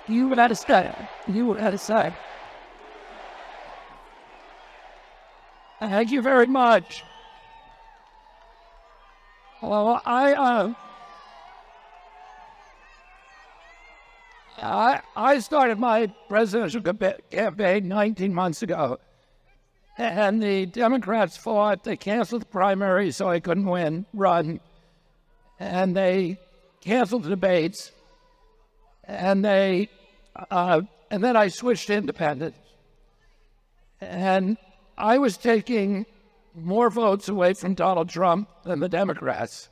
You were at a start. You were at a start. Thank you very much. Well, I started my presidential campaign 19 months ago, and the Democrats fought. They canceled the primary so I couldn't run, and they canceled the debates, and then I switched to independent, and I was taking more votes away from Donald Trump than the Democrats.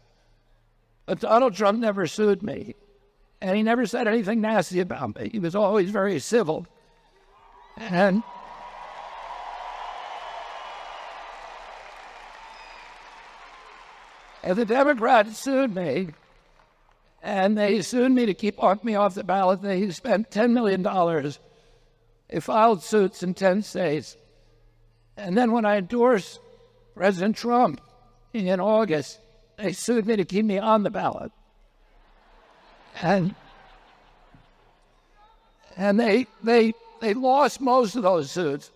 But Donald Trump never sued me, and he never said anything nasty about me. He was always very civil. And the Democrats sued me, and they sued me to keep me off the ballot. They spent $10 million. They filed suits in 10 states. And then when I endorsed President Trump in August, they sued me to keep me on the ballot. And they lost most of those suits.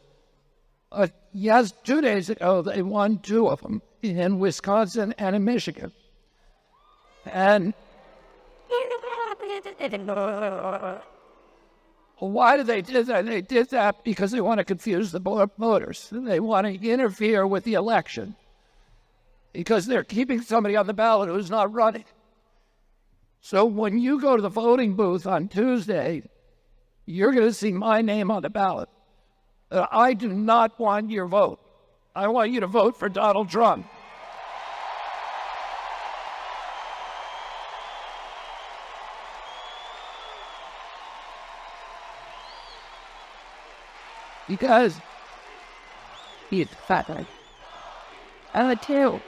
Yes, 2 days ago, they won 2 of them in Wisconsin and in Michigan. And why did they do that? They did that because they want to confuse the voters. They want to interfere with the election because they're keeping somebody on the ballot who's not running. So when you go to the voting booth on Tuesday, you're going to see my name on the ballot. I do not want your vote. I want you to vote for Donald Trump. Because he's fat. I too.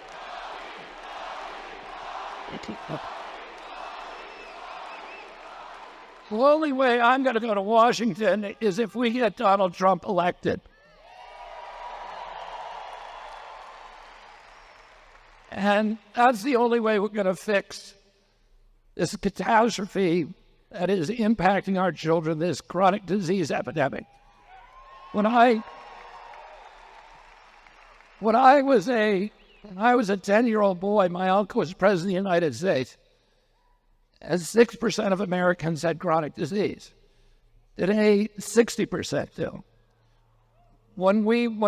The only way I'm going to go to Washington is if we get Donald Trump elected. And that's the only way we're going to fix this catastrophe that is impacting our children, this chronic disease epidemic. When I was a 10-year-old boy, my uncle was president of the United States, and 6% of Americans had chronic disease. Today, 60% do. When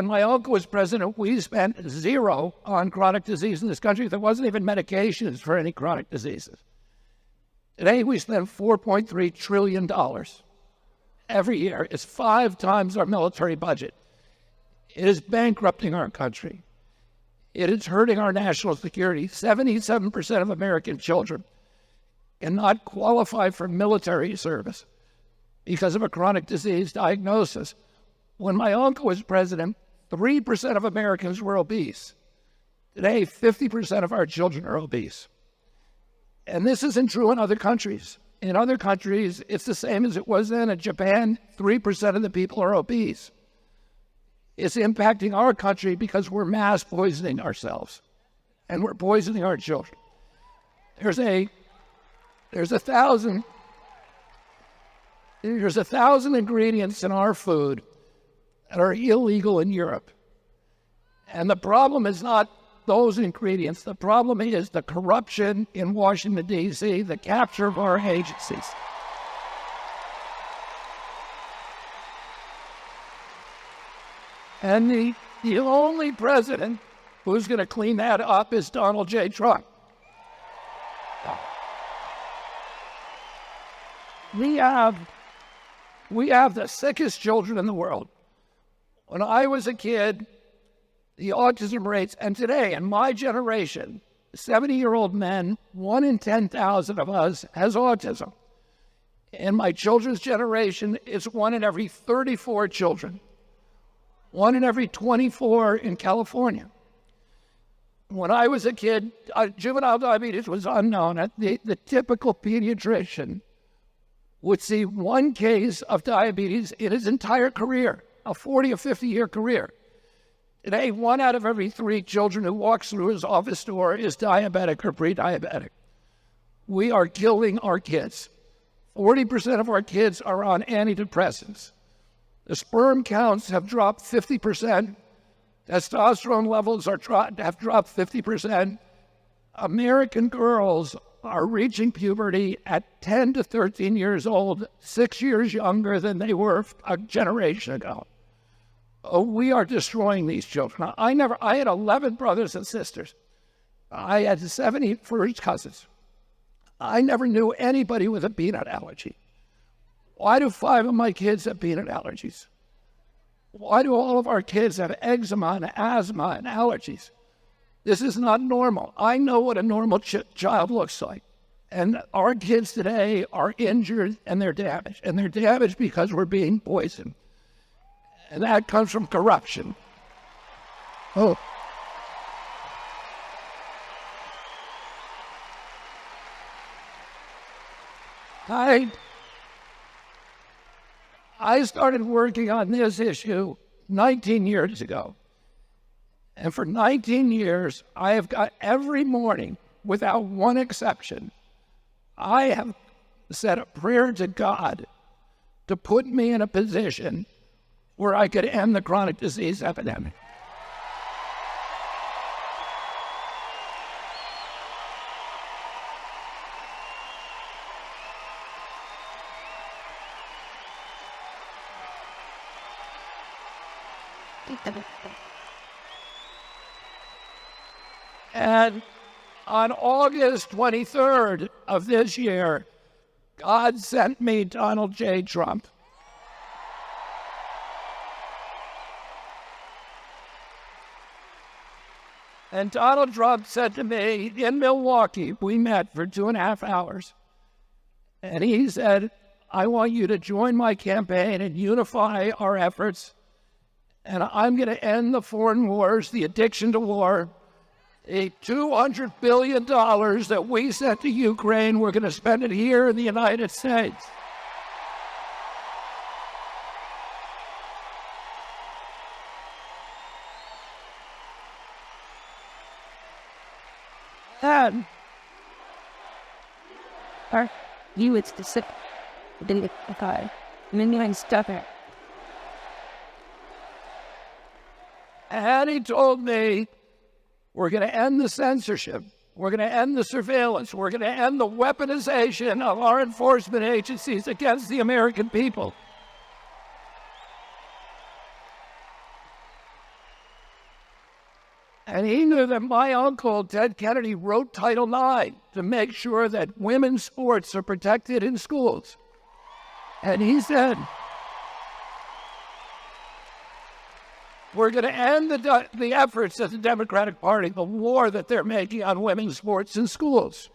my uncle was president, we spent 0 on chronic disease in this country. There wasn't even medications for any chronic diseases. Today, we spend $4.3 trillion. Every year. It's 5 times our military budget. It is bankrupting our country. It is hurting our national security. 77% of American children cannot qualify for military service because of a chronic disease diagnosis. When my uncle was president, 3% of Americans were obese. Today, 50% of our children are obese. And this isn't true in other countries. In other countries, it's the same as it was then. In Japan, 3% of the people are obese. It's impacting our country because we're mass poisoning ourselves, and we're poisoning our children. There's 1,000 ingredients in our food that are illegal in Europe. And the problem is not those ingredients. The problem is the corruption in Washington, D.C., the capture of our agencies. And the only president who's going to clean that up is Donald J. Trump. We have the sickest children in the world. When I was a kid, the autism rates, and today, in my generation, 70-year-old men, 1 in 10,000 of us has autism. In my children's generation, it's 1 in every 34 children, 1 in every 24 in California. When I was a kid, juvenile diabetes was unknown. The typical pediatrician would see 1 case of diabetes in his entire career, a 40 or 50-year career. Today, 1 out of every 3 children who walks through his office door is diabetic or pre-diabetic. We are killing our kids. 40% of our kids are on antidepressants. The sperm counts have dropped 50%. Testosterone levels have dropped 50%. American girls are reaching puberty at 10 to 13 years old, 6 years younger than they were a generation ago. Oh, we are destroying these children. I had 11 brothers and sisters. I had 70 first cousins. I never knew anybody with a peanut allergy. Why do 5 of my kids have peanut allergies? Why do all of our kids have eczema and asthma and allergies? This is not normal. I know what a normal child looks like. And our kids today are injured and they're damaged. And they're damaged because we're being poisoned. And that comes from corruption. Oh. I started working on this issue 19 years ago. And for 19 years, I have got every morning, without one exception, I have said a prayer to God to put me in a position where I could end the chronic disease epidemic. And on August 23rd of this year, God sent me Donald J. Trump. And Donald Trump said to me in Milwaukee, we met for 2.5 hours. And he said, I want you to join my campaign and unify our efforts. And I'm going to end the foreign wars, the addiction to war. A $200 billion that we sent to Ukraine, we're going to spend it here in the United States. And you it's the sick didn't okay. Mingling stuff it. And he told me, we're going to end the censorship. We're going to end the surveillance. We're going to end the weaponization of our enforcement agencies against the American people. And he knew that my uncle, Ted Kennedy, wrote Title IX to make sure that women's sports are protected in schools. And he said, we're going to end the efforts of the Democratic Party, the war that they're making on women's sports in schools.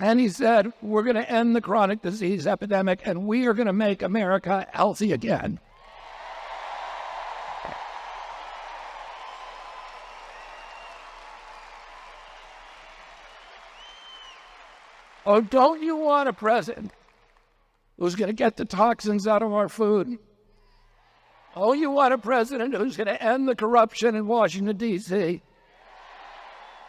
And he said, we're going to end the chronic disease epidemic, and we are going to make America healthy again. Oh, don't you want a president who's going to get the toxins out of our food? Oh, you want a president who's going to end the corruption in Washington, D.C.?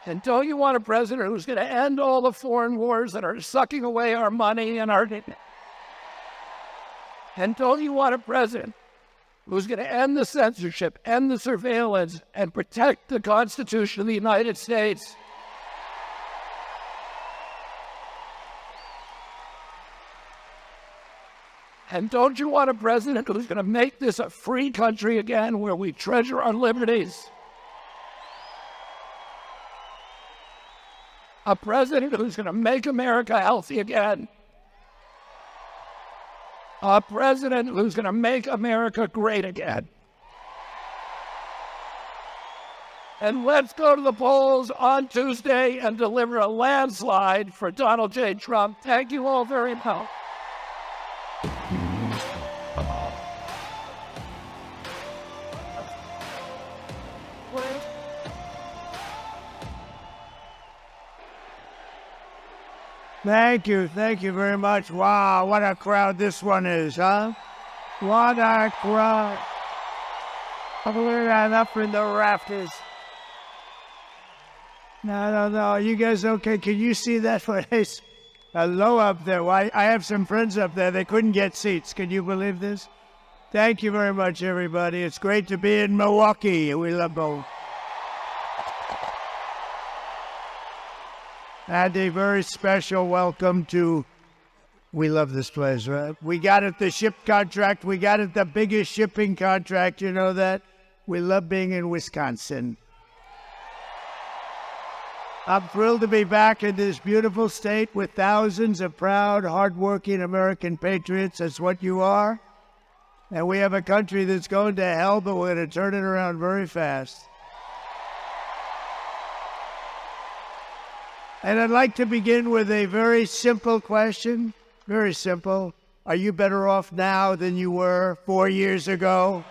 And don't you want a president who's going to end all the foreign wars that are sucking away our money and our... And don't you want a president who's going to end the censorship, end the surveillance, and protect the Constitution of the United States? And don't you want a president who's going to make this a free country again, where we treasure our liberties? A president who's going to make America healthy again? A president who's going to make America great again? And let's go to the polls on Tuesday and deliver a landslide for Donald J. Trump. Thank you all very much. Thank you very much. Wow, what a crowd this one is, huh? What a crowd. Look at that up in the rafters. No, you guys okay? Can you see that place? Low up there. Well, I have some friends up there. They couldn't get seats. Can you believe this? Thank you very much, everybody. It's great to be in Milwaukee. We love both. And a very special welcome to, we love this place, right? We got it, the ship contract. We got it, the biggest shipping contract. You know that? We love being in Wisconsin. I'm thrilled to be back in this beautiful state with thousands of proud, hardworking American patriots. That's what you are. And we have a country that's going to hell, but we're going to turn it around very fast. And I'd like to begin with a very simple question. Very simple. Are you better off now than you were 4 years ago?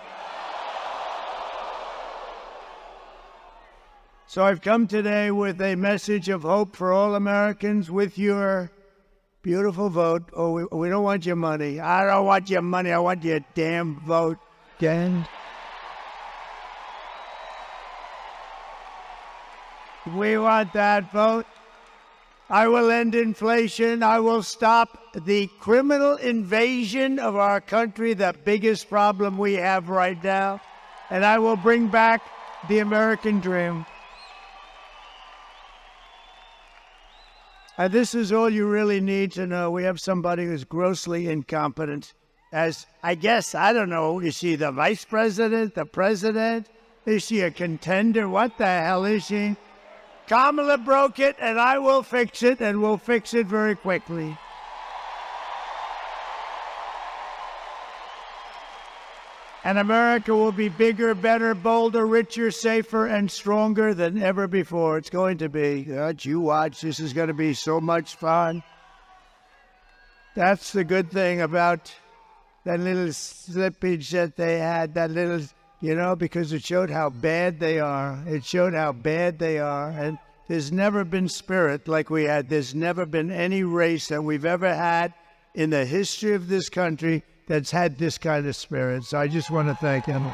So I've come today with a message of hope for all Americans with your beautiful vote. Oh, we don't want your money. I don't want your money. I want your damn vote. Again. We want that vote. I will end inflation. I will stop the criminal invasion of our country, the biggest problem we have right now. And I will bring back the American dream. And this is all you really need to know. We have somebody who's grossly incompetent. As, I guess, I don't know, is she the vice president, the president? Is she a contender? What the hell is she? Kamala broke it, and I will fix it, and we'll fix it very quickly. And America will be bigger, better, bolder, richer, safer, and stronger than ever before. It's going to be. You watch. This is going to be so much fun. That's the good thing about that little slippage that they had, that little... because it showed how bad they are. It showed how bad they are. And there's never been spirit like we had. There's never been any race that we've ever had in the history of this country that's had this kind of spirit. So I just want to thank them.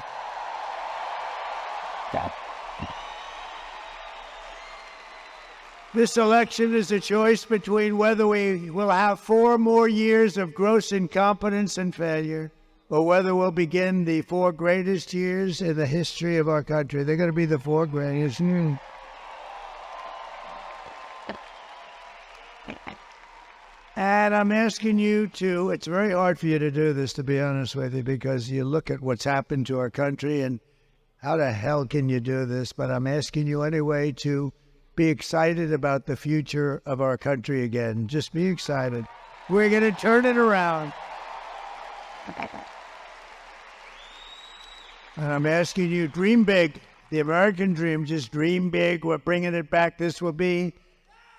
This election is a choice between whether we will have 4 more years of gross incompetence and failure, or whether we'll begin the 4 greatest years in the history of our country. They're going to be the 4 greatest. And I'm asking you to, it's very hard for you to do this, to be honest with you, because you look at what's happened to our country and how the hell can you do this? But I'm asking you anyway to be excited about the future of our country again. Just be excited. We're going to turn it around. And I'm asking you, dream big. The American dream, just dream big. We're bringing it back. This will be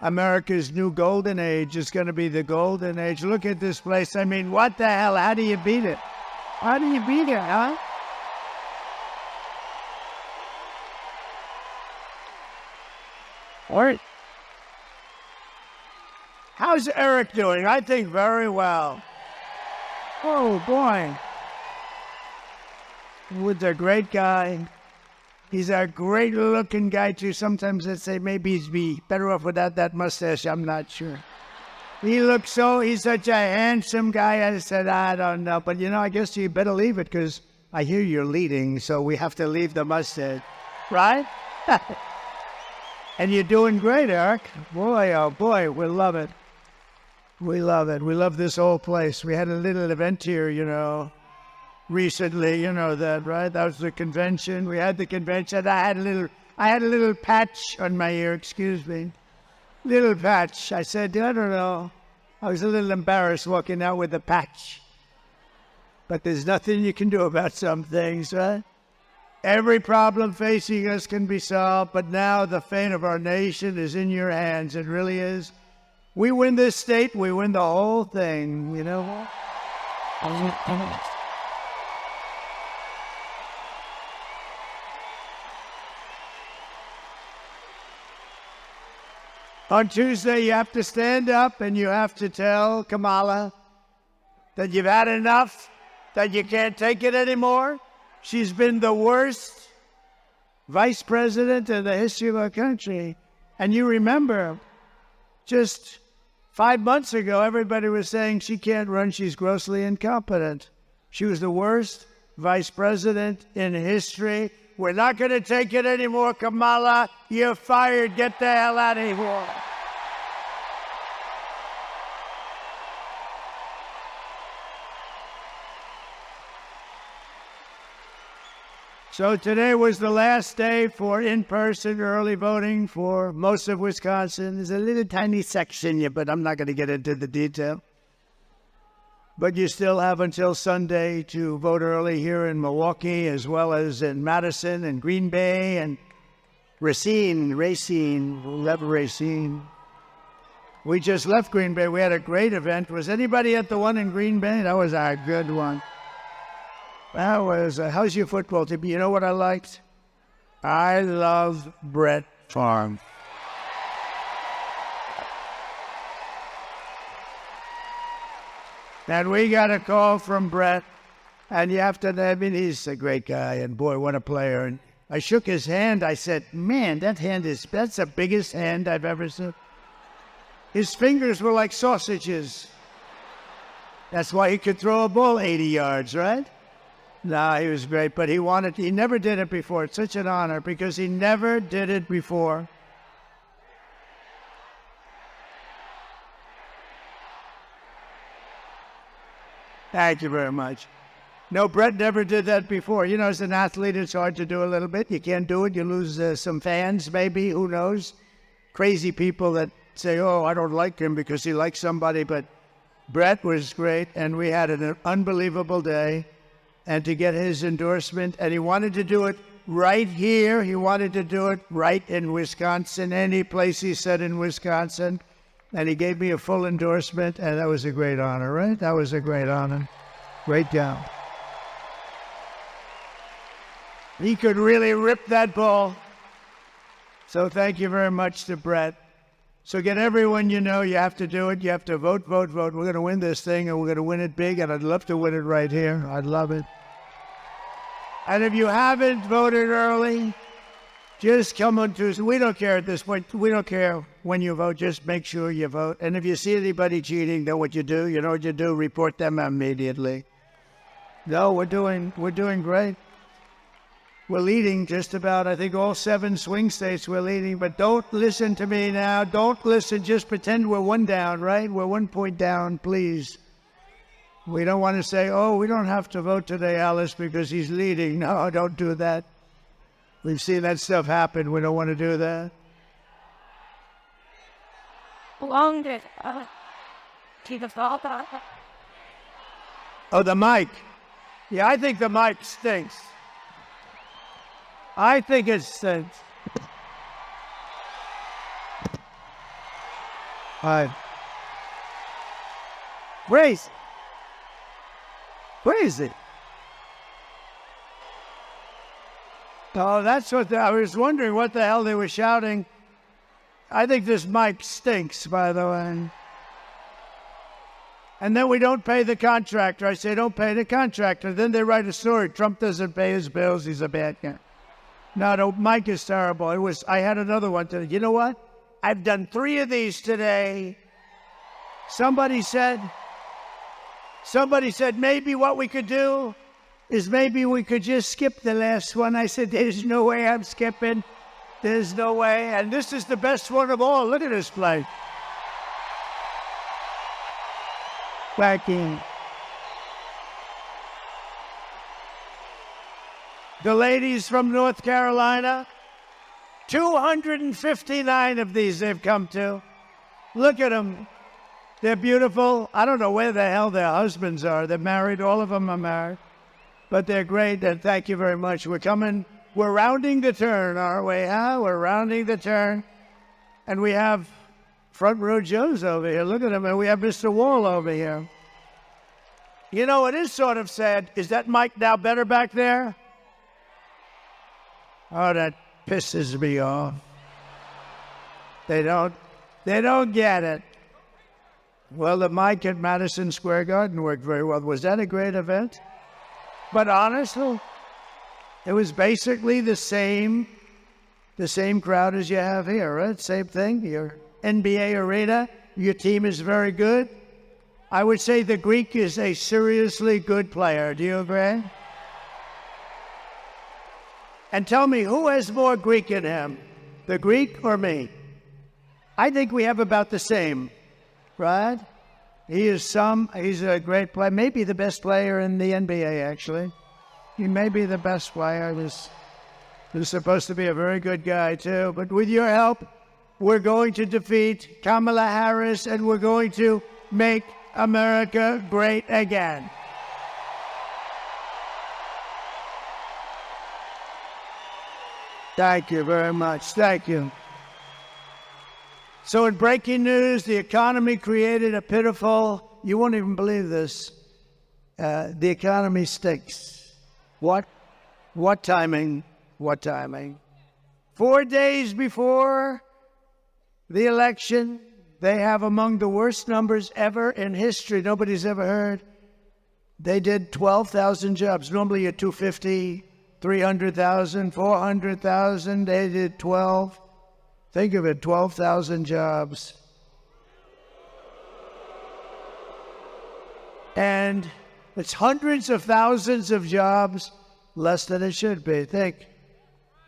America's new golden age. It's going to be the golden age. Look at this place. I mean, what the hell? How do you beat it? How do you beat it, huh? All right. How's Eric doing? I think very well. Oh, boy. Wood's a great guy. He's a great-looking guy, too. Sometimes I'd say maybe he'd be better off without that mustache. I'm not sure. He's such a handsome guy. I said, I don't know. But, I guess you better leave it because I hear you're leading, so we have to leave the mustache. Right? And you're doing great, Eric. Boy, oh, boy, we love it. We love it. We love this whole place. We had a little event here, recently, that, right? That was the convention. We had the convention. I had a little patch on my ear, excuse me. Little patch. I said, I don't know. I was a little embarrassed walking out with a patch. But there's nothing you can do about some things, right? Every problem facing us can be solved, but now the fate of our nation is in your hands. It really is. We win this state, we win the whole thing, you know? On Tuesday, you have to stand up and you have to tell Kamala that you've had enough, that you can't take it anymore. She's been the worst vice president in the history of our country. And you remember, just 5 months ago, everybody was saying she can't run, she's grossly incompetent. She was the worst vice president in history. We're not going to take it anymore, Kamala. You're fired. Get the hell out of here. So today was the last day for in-person early voting for most of Wisconsin. There's a little tiny section, but I'm not going to get into the detail. But you still have until Sunday to vote early here in Milwaukee, as well as in Madison and Green Bay and Racine. We just left Green Bay. We had a great event. Was anybody at the one in Green Bay? That was a good one. That was, how's your football team? You know what I liked? I love Brett Favre. And we got a call from Brett, and you have to, I mean, he's a great guy, and boy, what a player. And I shook his hand. I said, man, that's the biggest hand I've ever seen. His fingers were like sausages. That's why he could throw a ball 80 yards, right? No, he was great, but he never did it before. It's such an honor because he never did it before. Thank you very much. No, Brett never did that before. You know, as an athlete, it's hard to do a little bit. You can't do it. You lose some fans, maybe. Who knows? Crazy people that say, oh, I don't like him because he likes somebody. But Brett was great, and we had an unbelievable day. And to get his endorsement, and he wanted to do it right here. He wanted to do it right in Wisconsin, any place he said in Wisconsin. And he gave me a full endorsement, and that was a great honor, right? That was a great honor. Great job. He could really rip that ball. So thank you very much to Brett. So get everyone you know, you have to do it. You have to vote, vote, vote. We're going to win this thing, and we're going to win it big, and I'd love to win it right here. I'd love it. And if you haven't voted early, just come on Tuesday. We don't care at this point. We don't care when you vote. Just make sure you vote. And if you see anybody cheating, know what you do. You know what you do. Report them immediately. No, we're doing great. We're leading just about, I think, all 7 swing states we're leading. But don't listen to me now. Don't listen. Just pretend we're 1 down, right? We're 1 point down, please. We don't want to say, oh, we don't have to vote today, Alice, because he's leading. No, don't do that. We've seen that stuff happen. We don't want to do that. Oh, the mic. Yeah, I think the mic stinks. I think it stinks. All right. Where is it? Oh, that's what I was wondering what the hell they were shouting. I think this mic stinks, by the way. And then we don't pay the contractor. I say, don't pay the contractor. Then they write a story. Trump doesn't pay his bills. He's a bad guy. No, the mic is terrible. I had another one today. You know what? I've done 3 of these today. Somebody said, maybe what we could do is maybe we could just skip the last one. I said, there's no way I'm skipping. There's no way. And this is the best one of all. Look at this play. Whacking. The ladies from North Carolina, 259 of these they've come to. Look at them. They're beautiful. I don't know where the hell their husbands are. They're married. All of them are married. But they're great, and thank you very much. We're coming We're rounding the turn, aren't we, huh? We're rounding the turn. And we have front row Joes over here. Look at them. And we have Mr. Wall over here. You know, it is sort of sad. Is that mic now better back there? Oh, that pisses me off. They don't get it. Well, the mic at Madison Square Garden worked very well. Was that a great event? But honestly, it was basically the same crowd as you have here, right? Same thing. Your NBA arena, your team is very good. I would say the Greek is a seriously good player. Do you agree? And tell me, who has more Greek in him, the Greek or me? I think we have about the same, right? He's a great player, maybe the best player in the NBA, actually. He may be the best player. He's supposed to be a very good guy, too. But with your help, we're going to defeat Kamala Harris, and we're going to make America great again. Thank you very much. Thank you. So in breaking news, the economy created a pitiful, you won't even believe this, the economy stinks. What timing? What timing? 4 days before the election, they have among the worst numbers ever in history. Nobody's ever heard. They did 12,000 jobs. Normally you're 250, 300,000, 400,000. They did 12. Think of it, 12,000 jobs. And it's hundreds of thousands of jobs less than it should be. Think.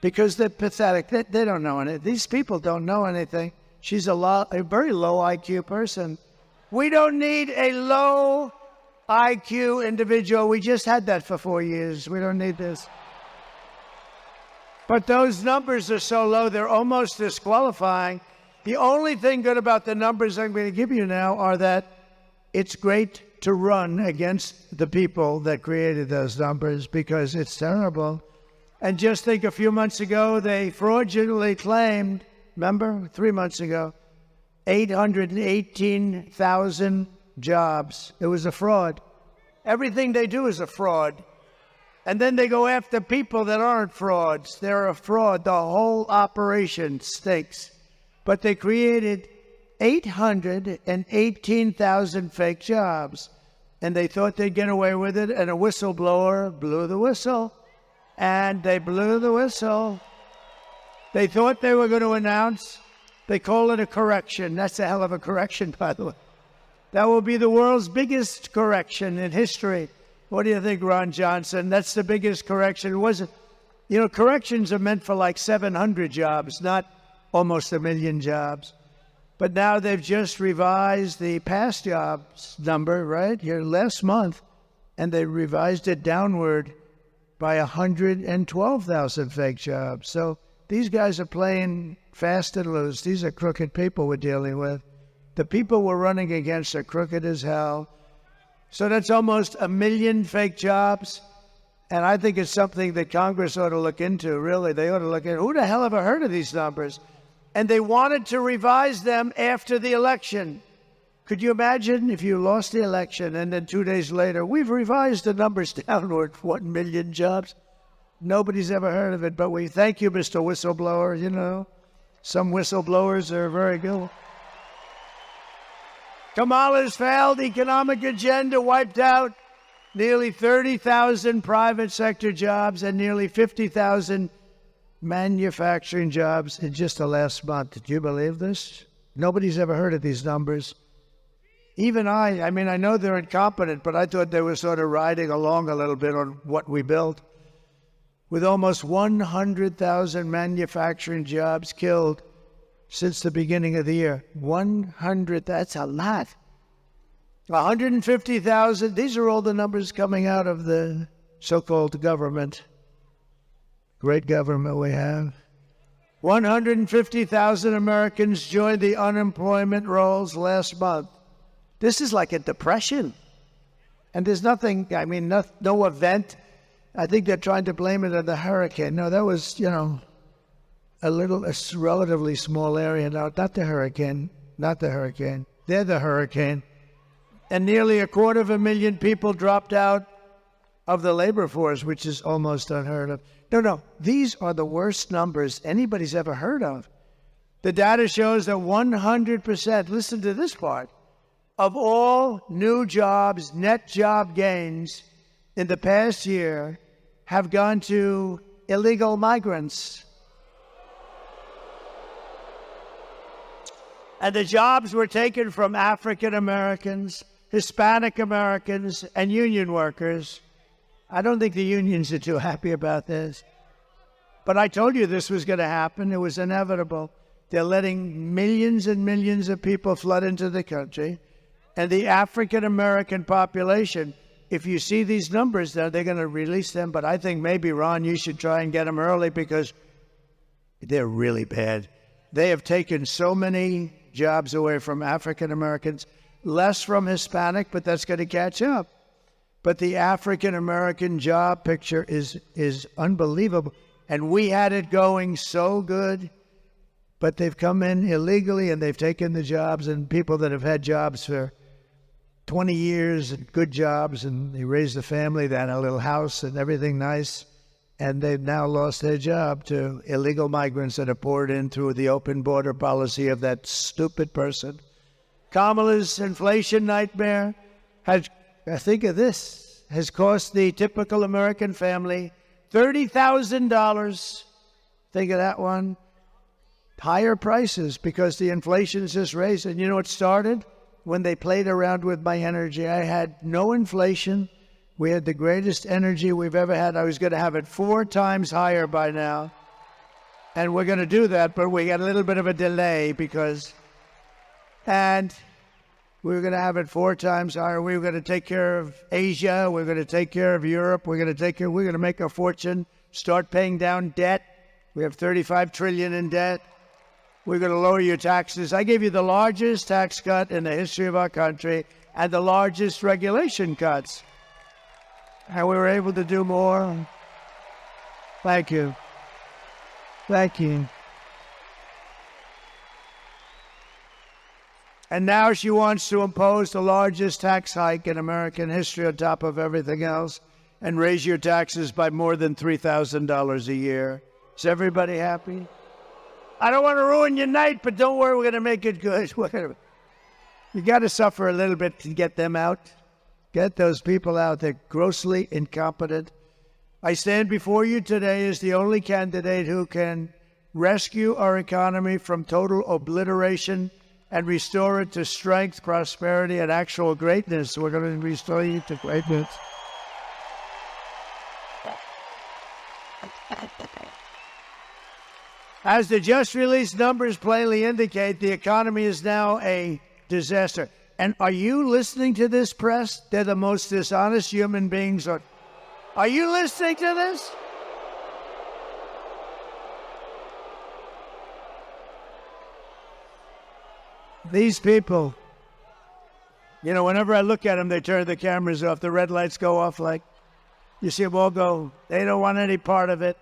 Because they're pathetic. They don't know anything. These people don't know anything. She's a very low IQ person. We don't need a low IQ individual. We just had that for 4 years. We don't need this. But those numbers are so low, they're almost disqualifying. The only thing good about the numbers I'm going to give you now are that it's great to run against the people that created those numbers because it's terrible. And just think, a few months ago, they fraudulently claimed, remember, 3 months ago, 818,000 jobs. It was a fraud. Everything they do is a fraud. And then they go after people that aren't frauds. They're a fraud. The whole operation stinks. But they created 818,000 fake jobs. And they thought they'd get away with it, and a whistleblower blew the whistle. And they blew the whistle. They thought they were going to announce. They call it a correction. That's a hell of a correction, by the way. That will be the world's biggest correction in history. What do you think, Ron Johnson? That's the biggest correction. Wasn't, you know, corrections are meant for like 700 jobs, not almost 1 million jobs. But now they've just revised the past jobs number, right, here last month, and they revised it downward by 112,000 fake jobs. So these guys are playing fast and loose. These are crooked people we're dealing with. The people we're running against are crooked as hell. So that's almost 1 million fake jobs. And I think it's something that Congress ought to look into, really. They ought to look at, who the hell ever heard of these numbers? And they wanted to revise them after the election. Could you imagine if you lost the election and then 2 days later, we've revised the numbers downward, 1 million jobs? Nobody's ever heard of it, but we thank you, Mr. Whistleblower. You know, some whistleblowers are very good. Kamala's failed economic agenda wiped out nearly 30,000 private sector jobs and nearly 50,000 manufacturing jobs in just the last month. Did you believe this? Nobody's ever heard of these numbers. Even I mean, I know they're incompetent, but I thought they were sort of riding along a little bit on what we built. With almost 100,000 manufacturing jobs killed since the beginning of the year. 100, that's a lot. 150,000, these are all the numbers coming out of the so-called government. Great government we have. 150,000 Americans joined the unemployment rolls last month. This is like a depression. And there's nothing, I mean, no event I think they're trying to blame it on the hurricane. No, that was, a relatively small area. No, not the hurricane. Not the hurricane. They're the hurricane. And nearly 250,000 people dropped out of the labor force, which is almost unheard of. No, these are the worst numbers anybody's ever heard of. The data shows that 100%, listen to this part, of all new jobs, net job gains in the past year have gone to illegal migrants. And the jobs were taken from African Americans, Hispanic Americans, and union workers. I don't think the unions are too happy about this. But I told you this was going to happen. It was inevitable. They're letting millions and millions of people flood into the country. And the African American population, if you see these numbers, they're going to release them. But I think maybe, Ron, you should try and get them early because they're really bad. They have taken so many jobs away from African Americans, less from Hispanic, but that's going to catch up. But the African American job picture is unbelievable. And we had it going so good, but they've come in illegally and they've taken the jobs, and people that have had jobs for 20 years and good jobs, and they raised a family, they had a little house and everything nice, and they've now lost their job to illegal migrants that are poured in through the open border policy of that stupid person. Kamala's inflation nightmare has, think of this, has cost the typical American family $30,000. Think of that one. Higher prices because the inflation's just raised. And you know what started? When they played around with my energy. I had no inflation. We had the greatest energy we've ever had. I was going to have it 4 times higher by now. And we're going to do that, but we got a little bit of a delay because... And we were going to have it 4 times higher. We were going to take care of Asia. We're going to take care of Europe. We're going to make a fortune, start paying down debt. We have $35 trillion in debt. We're going to lower your taxes. I gave you the largest tax cut in the history of our country and the largest regulation cuts. And we were able to do more. Thank you. Thank you. And now she wants to impose the largest tax hike in American history on top of everything else and raise your taxes by more than $3,000 a year. Is everybody happy? I don't want to ruin your night, but don't worry, we're going to make it good. You got to suffer a little bit to get them out. Get those people out. They're grossly incompetent. I stand before you today as the only candidate who can rescue our economy from total obliteration and restore it to strength, prosperity, and actual greatness. We're going to restore you to greatness. As the just-released numbers plainly indicate, the economy is now a disaster. And are you listening to this, press? They're the most dishonest human beings. Are you listening to this? These people, whenever I look at them, they turn the cameras off. The red lights go off like, you see them all go, they don't want any part of it.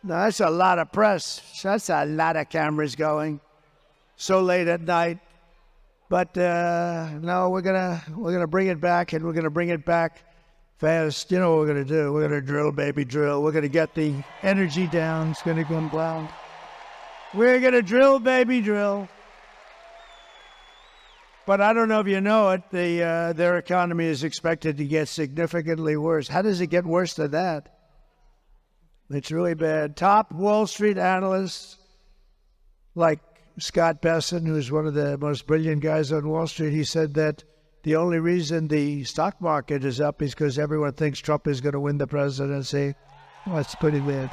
No, that's a lot of press. That's a lot of cameras going so late at night. But no, we're gonna bring it back, and we're gonna bring it back fast. You know what we're gonna do? We're gonna drill, baby, drill. We're gonna get the energy down. It's gonna come down. We're gonna drill, baby, drill. But I don't know if you know it. Their economy is expected to get significantly worse. How does it get worse than that? It's really bad. Top Wall Street analysts like Scott Besson, who's one of the most brilliant guys on Wall Street, he said that the only reason the stock market is up is because everyone thinks Trump is going to win the presidency. Well, that's pretty bad.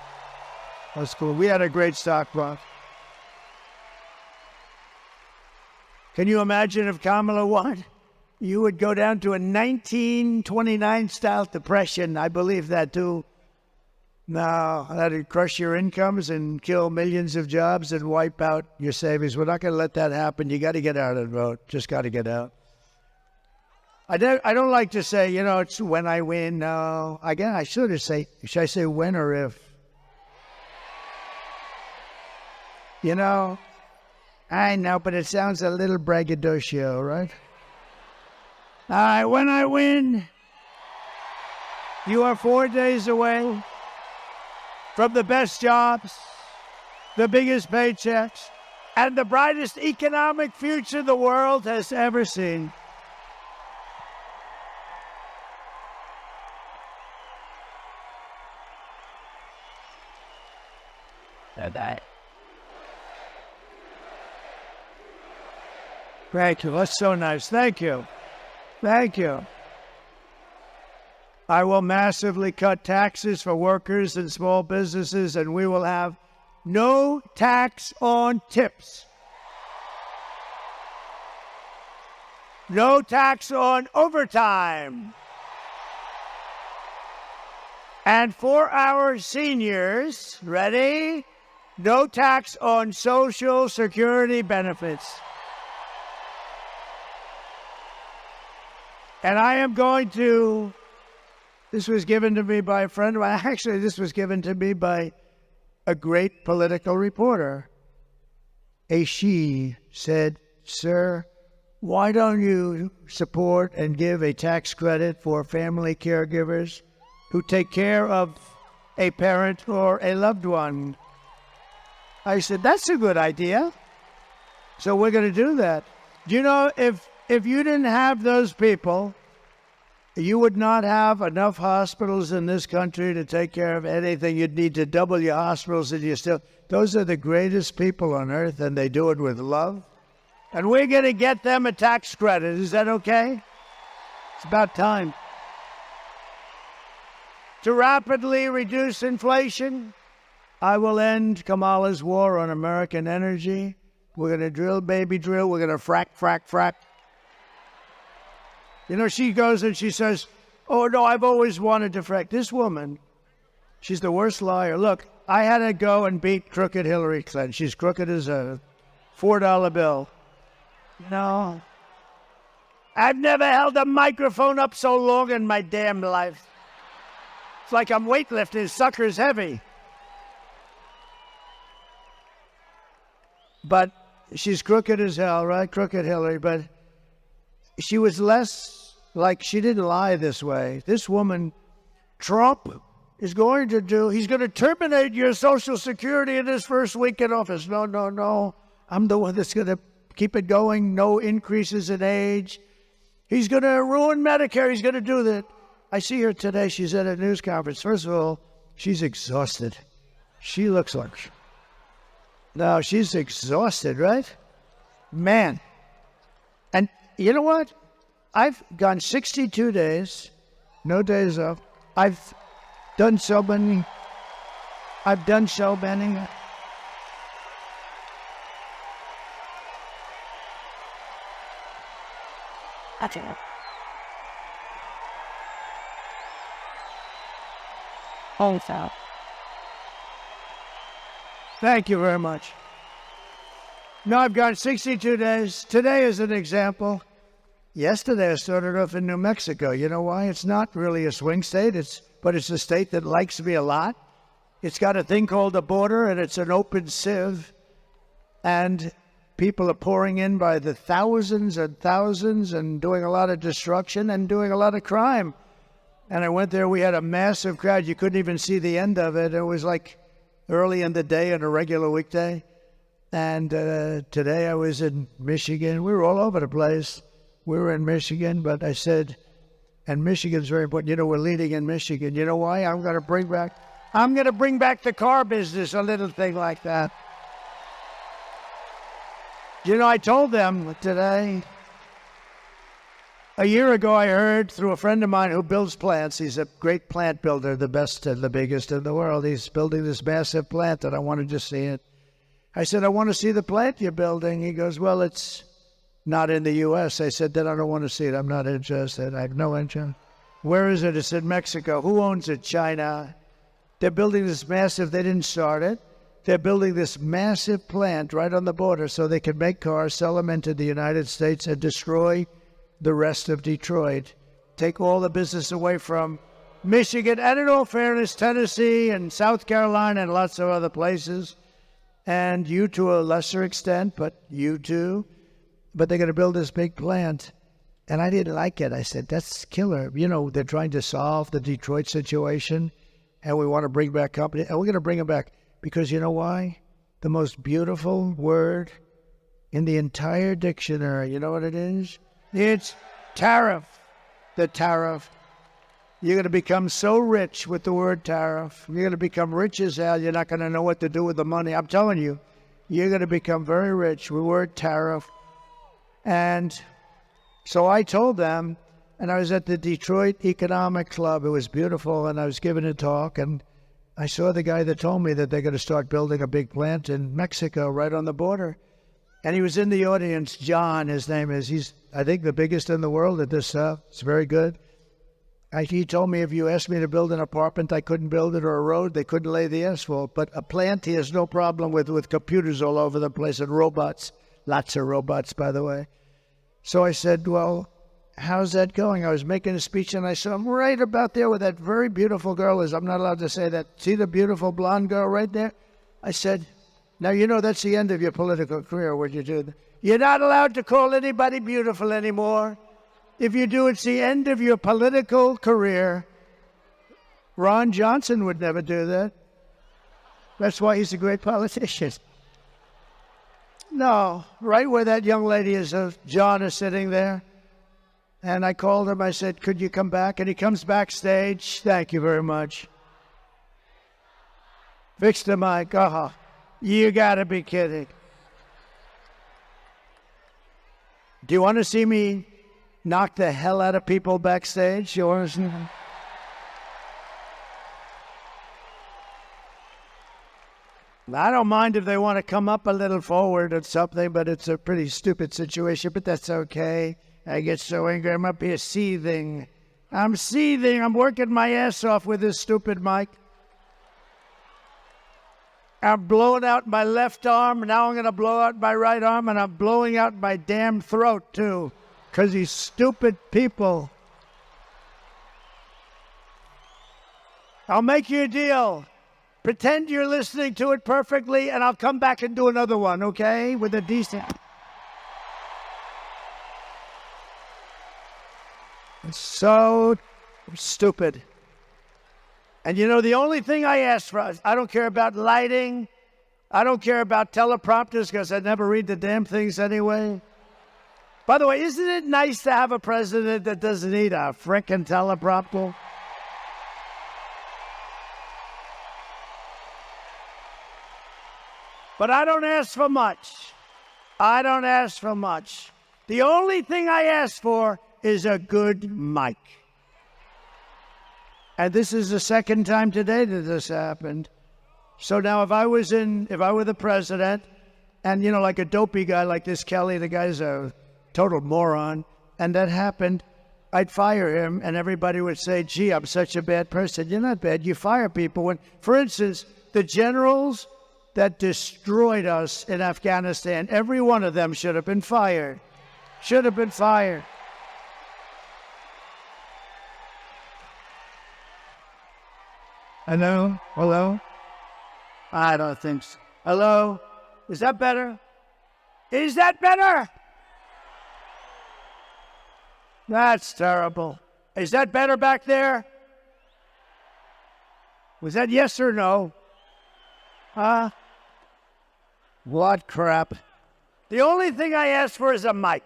That's cool. We had a great stock market. Can you imagine if Kamala won? You would go down to a 1929 style depression. I believe that too. No, that'd crush your incomes and kill millions of jobs and wipe out your savings. We're not going to let that happen. You got to get out and vote. Just got to get out. I don't like to say, it's when I win. No, again, should I say when or if? I know, but it sounds a little braggadocio, right? All right, when I win, you are 4 days away from the best jobs, the biggest paychecks, and the brightest economic future the world has ever seen. Thank you. That's so nice. Thank you. Thank you. I will massively cut taxes for workers and small businesses, and we will have no tax on tips. No tax on overtime. And for our seniors, ready? No tax on Social Security benefits. And I am going to, this was given to me by a friend of mine. Actually, this was given to me by a great political reporter. She said, "Sir, why don't you support and give a tax credit for family caregivers who take care of a parent or a loved one?" I said, "That's a good idea." So we're going to do that. Do you know, if you didn't have those people, you would not have enough hospitals in this country to take care of anything. You'd need to double your hospitals, and those are the greatest people on earth, and they do it with love. And we're going to get them a tax credit. Is that okay? It's about time. To rapidly reduce inflation, I will end Kamala's war on American energy. We're going to drill, baby, drill. We're going to frack, frack, frack. She goes and she says, "Oh, no, I've always wanted to frack." This woman, she's the worst liar. Look, I had to go and beat crooked Hillary Clinton. She's crooked as a $4 bill. No. I've never held a microphone up so long in my damn life. It's like I'm weightlifting. This sucker's heavy. But she's crooked as hell, right? Crooked Hillary. But she was less like, she didn't lie this way. This woman, Trump, he's going to terminate your Social Security in his first week in office. No. I'm the one that's going to keep it going. No increases in age. He's going to ruin Medicare. He's going to do that. I see her today. She's at a news conference. First of all, she's exhausted. She looks like... No, she's exhausted, right? Man. And you know what? I've gone 62 days, no days off. I've done so many. I've done so many. Also. Thank you very much. No, I've gone 62 days. Today is an example. Yesterday I started off in New Mexico. You know why? It's not really a swing state, but it's a state that likes me a lot. It's got a thing called a border, and it's an open sieve. And people are pouring in by the thousands and thousands and doing a lot of destruction and doing a lot of crime. And I went there. We had a massive crowd. You couldn't even see the end of it. It was like early in the day on a regular weekday. And today I was in Michigan. We were all over the place. We were in Michigan, but I said, and Michigan's very important. We're leading in Michigan. You know why? I'm going to bring back the car business, a little thing like that. I told them today, a year ago I heard through a friend of mine who builds plants. He's a great plant builder, the best and the biggest in the world. He's building this massive plant, and I wanted to see it. I said, "I want to see the plant you're building." He goes, "Well, it's not in the U.S." I said, "Then I don't want to see it. I'm not interested. I have no interest." "Where is it?" It's in Mexico. "Who owns it?" "China." They're building this massive, they didn't start it. They're building this massive plant right on the border so they can make cars, sell them into the United States, and destroy the rest of Detroit, take all the business away from Michigan, and in all fairness, Tennessee and South Carolina and lots of other places, and you to a lesser extent, but you too. But they're going to build this big plant. And I didn't like it. I said, that's killer. You know, they're trying to solve the Detroit situation, and we want to bring back company, and we're going to bring them back. Because you know why? The most beautiful word in the entire dictionary, you know what it is? It's tariff. The tariff. You're going to become so rich with the word tariff. You're going to become rich as hell. You're not going to know what to do with the money. I'm telling you, you're going to become very rich with the word tariff. And so I told them, and I was at the Detroit Economic Club. It was beautiful, and I was giving a talk, and I saw the guy that told me that they're going to start building a big plant in Mexico right on the border. And he was in the audience, John, his name is. He's, I think, the biggest in the world at this stuff. It's very good. He told me if you asked me to build an apartment, I couldn't build it, or a road, they couldn't lay the asphalt. But a plant, he has no problem with computers all over the place and robots. Lots of robots, by the way. So I said, well, how's that going? I was making a speech, and I saw him right about there where that very beautiful girl is. I'm not allowed to say that. See the beautiful blonde girl right there? I said, now, you know that's the end of your political career, what you do. You're not allowed to call anybody beautiful anymore. If you do, it's the end of your political career. Ron Johnson would never do that. That's why he's a great politician. No, right where that young lady is, John is sitting there. And I called him, I said, could you come back? And he comes backstage. Thank you very much. Fix the mic. Uh-huh. You gotta be kidding. Do you want to see me knock the hell out of people backstage? You want to see them? I don't mind if they want to come up a little forward or something, but it's a pretty stupid situation, but that's okay. I get so angry, I'm up here seething. I'm seething. I'm working my ass off with this stupid mic. I'm blowing out my left arm, now I'm going to blow out my right arm, and I'm blowing out my damn throat, too, because these stupid people. I'll make you a deal. Pretend you're listening to it perfectly, and I'll come back and do another one, okay? With a decent... It's so stupid. And you know, the only thing I ask for, I don't care about lighting. I don't care about teleprompters because I never read the damn things anyway. By the way, isn't it nice to have a president that doesn't need a frickin' teleprompter? But I don't ask for much. I don't ask for much. The only thing I ask for is a good mic. And this is the second time today that this happened. So now if I were the president, and you know, like a dopey guy like this Kelly, the guy's a total moron, and that happened, I'd fire him, and everybody would say, gee, I'm such a bad person. You're not bad. You fire people. When, for instance, the generals that destroyed us in Afghanistan, every one of them should have been fired. Should have been fired. Hello? Hello? I don't think so. Hello? Is that better? Is that better? That's terrible. Is that better back there? Was that yes or no? Huh? What crap. The only thing I ask for is a mic.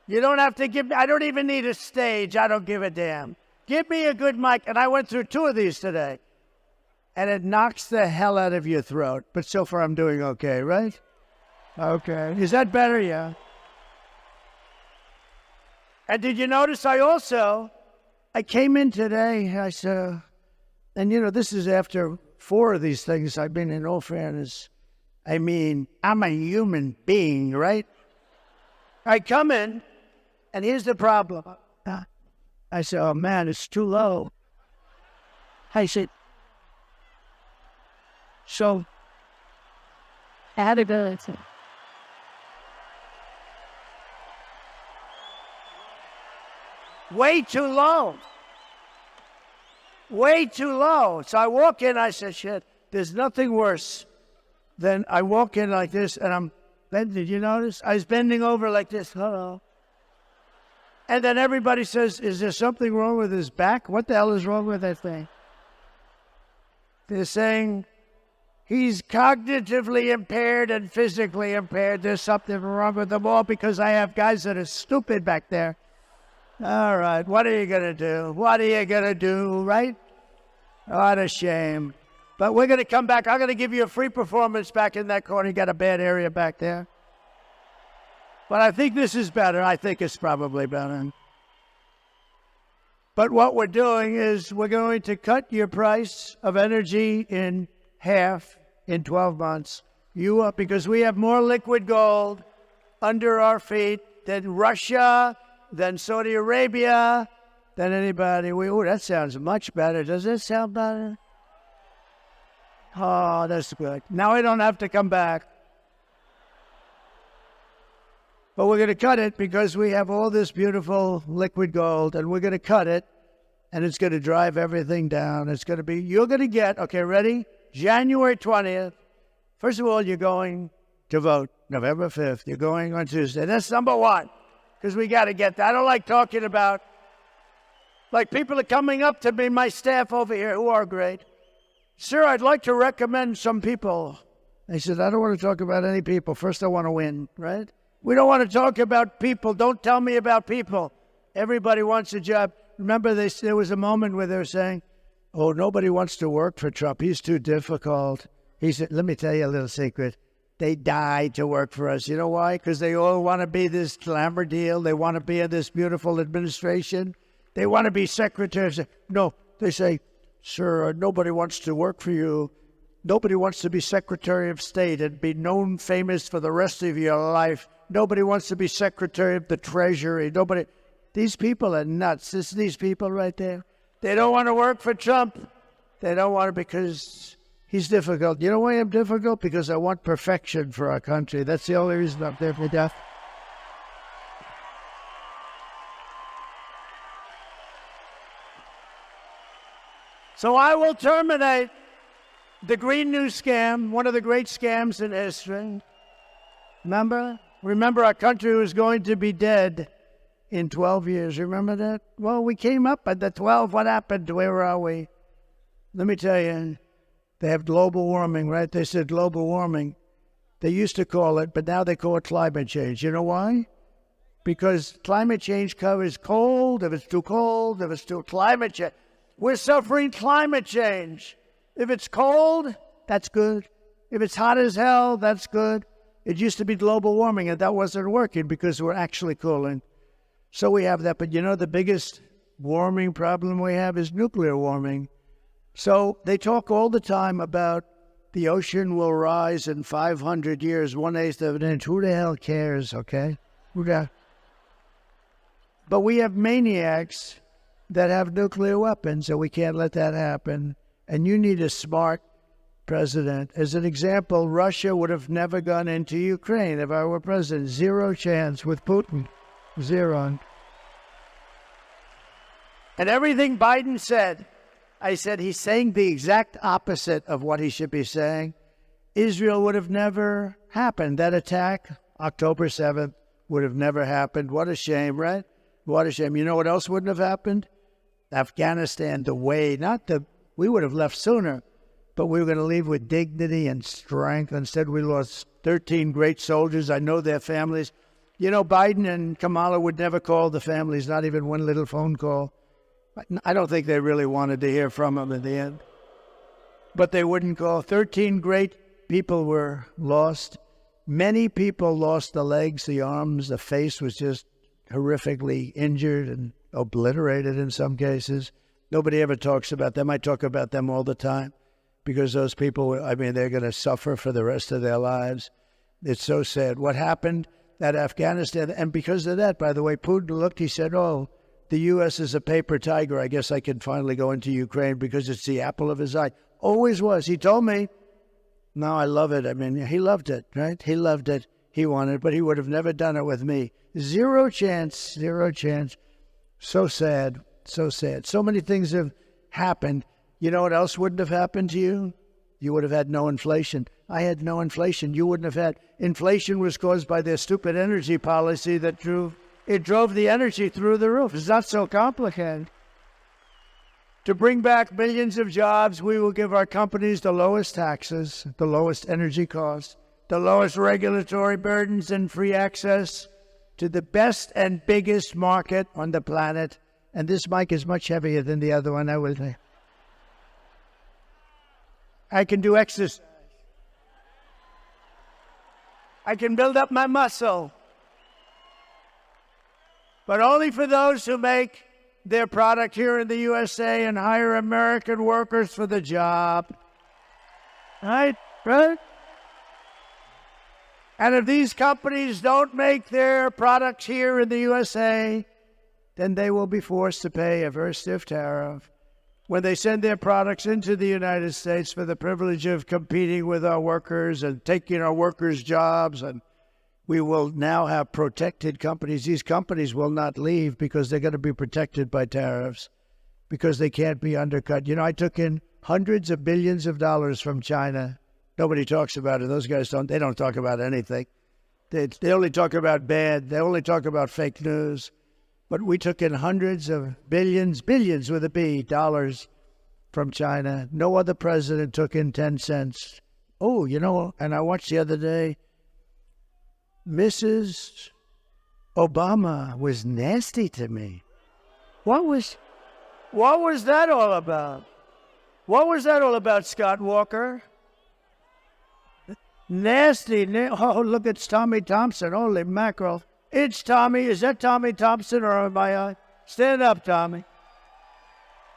You don't have to give me, I don't even need a stage. I don't give a damn. Give me a good mic. And I went through 2 of these today. And it knocks the hell out of your throat. But so far I'm doing okay, right? Okay. Is that better? Yeah. And did you notice I came in today, I said, and you know, this is after 4 of these things I've been in all fairness. I mean, I'm a human being, right? I come in, and here's the problem. I said, oh man, it's too low. I said, so, Ability. Way too low. Way too low. So I walk in, I said, shit, there's nothing worse than I walk in like this and I'm bending. Did you notice? I was bending over like this. Hello. And then everybody says, is there something wrong with his back? What the hell is wrong with that thing? They're saying he's cognitively impaired and physically impaired. There's something wrong with them all because I have guys that are stupid back there. All right, what are you going to do? What are you going to do, right? What a shame. But we're going to come back. I'm going to give you a free performance back in that corner. You got a bad area back there. But I think this is better. I think it's probably better. But what we're doing is we're going to cut your price of energy in half in 12 months. Because we have more liquid gold under our feet than Russia, than Saudi Arabia, than anybody. That sounds much better. Does it sound better? Oh, that's good. Now we don't have to come back. But we're going to cut it because we have all this beautiful liquid gold, and we're going to cut it, and it's going to drive everything down. It's going to be, you're going to get, okay, ready? January 20th. First of all, you're going to vote. November 5th. You're going on Tuesday. That's number one, because we got to get that. I don't like talking about, like people are coming up to me, my staff over here, who are great. Sir, I'd like to recommend some people. I said, I don't want to talk about any people. First, I want to win, right? We don't want to talk about people. Don't tell me about people. Everybody wants a job. Remember, there was a moment where they were saying, oh, nobody wants to work for Trump. He's too difficult. He said, let me tell you a little secret. They died to work for us. You know why? Because they all want to be this glamour deal. They want to be in this beautiful administration. They want to be secretaries. No, they say, sir, nobody wants to work for you. Nobody wants to be Secretary of State and be known famous for the rest of your life. Nobody wants to be Secretary of the Treasury. Nobody. These people are nuts. These people right there. They don't want to work for Trump. They don't want to because he's difficult. You know why I'm difficult? Because I want perfection for our country. That's the only reason I'm there for death. So I will terminate the Green New Scam, one of the great scams in history. Remember our country was going to be dead in 12 years. Remember that? Well, we came up at the 12. What happened? Where are we? Let me tell you, they have global warming, right? They said global warming. They used to call it, but now they call it climate change. You know why? Because climate change covers cold, if it's too cold, if it's too climate change. We're suffering climate change. If it's cold, that's good. If it's hot as hell, that's good. It used to be global warming, and that wasn't working because we're actually cooling. So we have that. But you know, the biggest warming problem we have is nuclear warming. So they talk all the time about the ocean will rise in 500 years, 1/8 of an inch. Who the hell cares, okay? But we have maniacs that have nuclear weapons, and we can't let that happen. And you need a smart president. As an example, Russia would have never gone into Ukraine if I were president. Zero chance with Putin. Zero. And everything Biden said, I said he's saying the exact opposite of what he should be saying. Israel would have never happened. That attack, October 7th, would have never happened. What a shame, right? What a shame. You know what else wouldn't have happened? Afghanistan, we would have left sooner, but we were going to leave with dignity and strength. Instead, we lost 13 great soldiers. I know their families. You know, Biden and Kamala would never call the families, not even one little phone call. I don't think they really wanted to hear from them in the end. But they wouldn't call. 13 great people were lost. Many people lost the legs, the arms, the face was just horrifically injured and obliterated in some cases. Nobody ever talks about them. I talk about them all the time because those people, they're going to suffer for the rest of their lives. It's so sad. What happened at Afghanistan, and because of that, by the way, Putin looked, he said, oh, the U.S. is a paper tiger. I guess I can finally go into Ukraine because it's the apple of his eye. Always was. He told me. Now I love it. He loved it, right? He loved it. He wanted it, but he would have never done it with me. Zero chance, zero chance. So sad, so sad. So many things have happened. You know what else wouldn't have happened to you? You would have had no inflation. I had no inflation. You wouldn't have had. Inflation was caused by their stupid energy policy that drove the energy through the roof. It's not so complicated. To bring back millions of jobs, we will give our companies the lowest taxes, the lowest energy costs, the lowest regulatory burdens, and free access to the best and biggest market on the planet. And this mic is much heavier than the other one, I will say. I can do exercise. I can build up my muscle. But only for those who make their product here in the USA and hire American workers for the job. Right? And if these companies don't make their products here in the USA, then they will be forced to pay a very stiff tariff when they send their products into the United States for the privilege of competing with our workers and taking our workers' jobs. And we will now have protected companies. These companies will not leave because they're going to be protected by tariffs, because they can't be undercut. You know, I took in hundreds of billions of dollars from China. Nobody talks about it. Those guys don't talk about anything. They only talk about bad. They only talk about fake news. But we took in hundreds of billions with a B, dollars from China. No other president took in 10 cents. Oh, you know, and I watched the other day, Mrs. Obama was nasty to me. What was that all about? What was that all about, Scott Walker? Nasty. Oh, look, it's Tommy Thompson. Holy mackerel. It's Tommy. Is that Tommy Thompson or am I? Stand up, Tommy.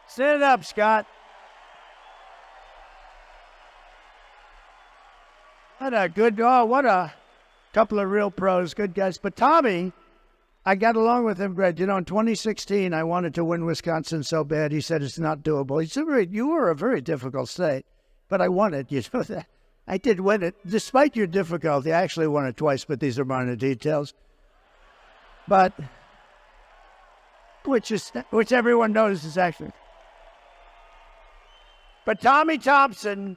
Stand up, Scott. What a couple of real pros, good guys. But Tommy, I got along with him great. You know, in 2016, I wanted to win Wisconsin so bad. He said it's not doable. He said, you were a very difficult state, but I won it. You know that. I did win it. Despite your difficulty, I actually won it twice, but these are minor details. But, which everyone knows is actually. But Tommy Thompson,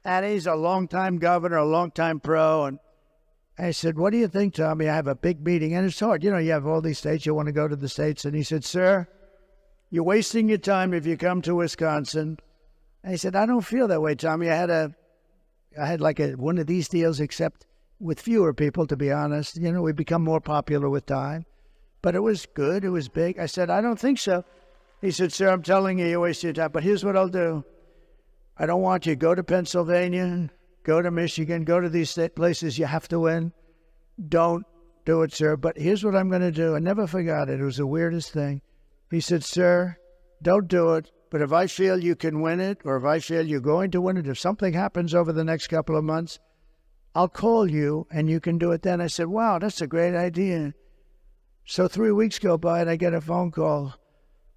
and he's a longtime governor, a longtime pro, and I said, what do you think, Tommy? I have a big meeting, and it's hard. You know, you have all these states, you want to go to the states. And he said, sir, you're wasting your time if you come to Wisconsin. And I said, I don't feel that way, Tommy. I had like one of these deals, except with fewer people, to be honest. You know, we become more popular with time. But it was good. It was big. I said, I don't think so. He said, sir, I'm telling you, you're wasting your time. But here's what I'll do. I don't want you to go to Pennsylvania, go to Michigan, go to these state places you have to win. Don't do it, sir. But here's what I'm going to do. I never forgot it. It was the weirdest thing. He said, sir, don't do it. But if I feel you can win it, or if I feel you're going to win it, if something happens over the next couple of months, I'll call you and you can do it then. I said, wow, that's a great idea. So 3 weeks go by and I get a phone call.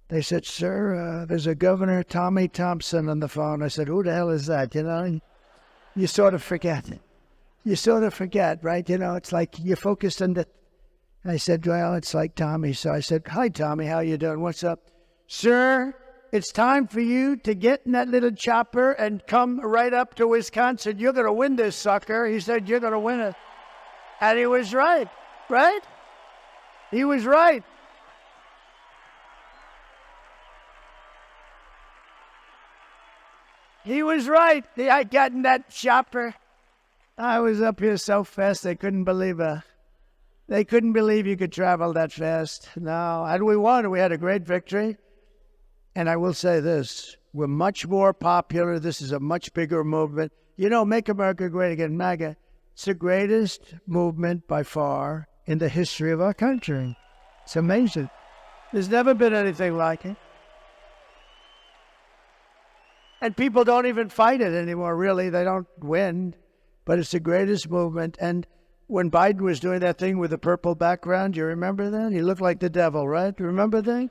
They said, sir, there's a Governor Tommy Thompson on the phone. I said, who the hell is that? You know, you sort of forget. You sort of forget, right? You know, it's like you're focused on the. I said, well, it's like Tommy. So I said, hi, Tommy, how you doing? What's up? Sir, it's time for you to get in that little chopper and come right up to Wisconsin. You're going to win this sucker. He said, you're going to win it. And he was right, right? He was right. He was right. I got in that chopper. I was up here so fast they couldn't believe it. They couldn't believe you could travel that fast. No, and we won. We had a great victory. And I will say this, we're much more popular. This is a much bigger movement. You know, Make America Great Again, MAGA. It's the greatest movement by far in the history of our country. It's amazing. There's never been anything like it. And people don't even fight it anymore, really. They don't win. But it's the greatest movement. And when Biden was doing that thing with the purple background, you remember that? He looked like the devil, right? Remember that?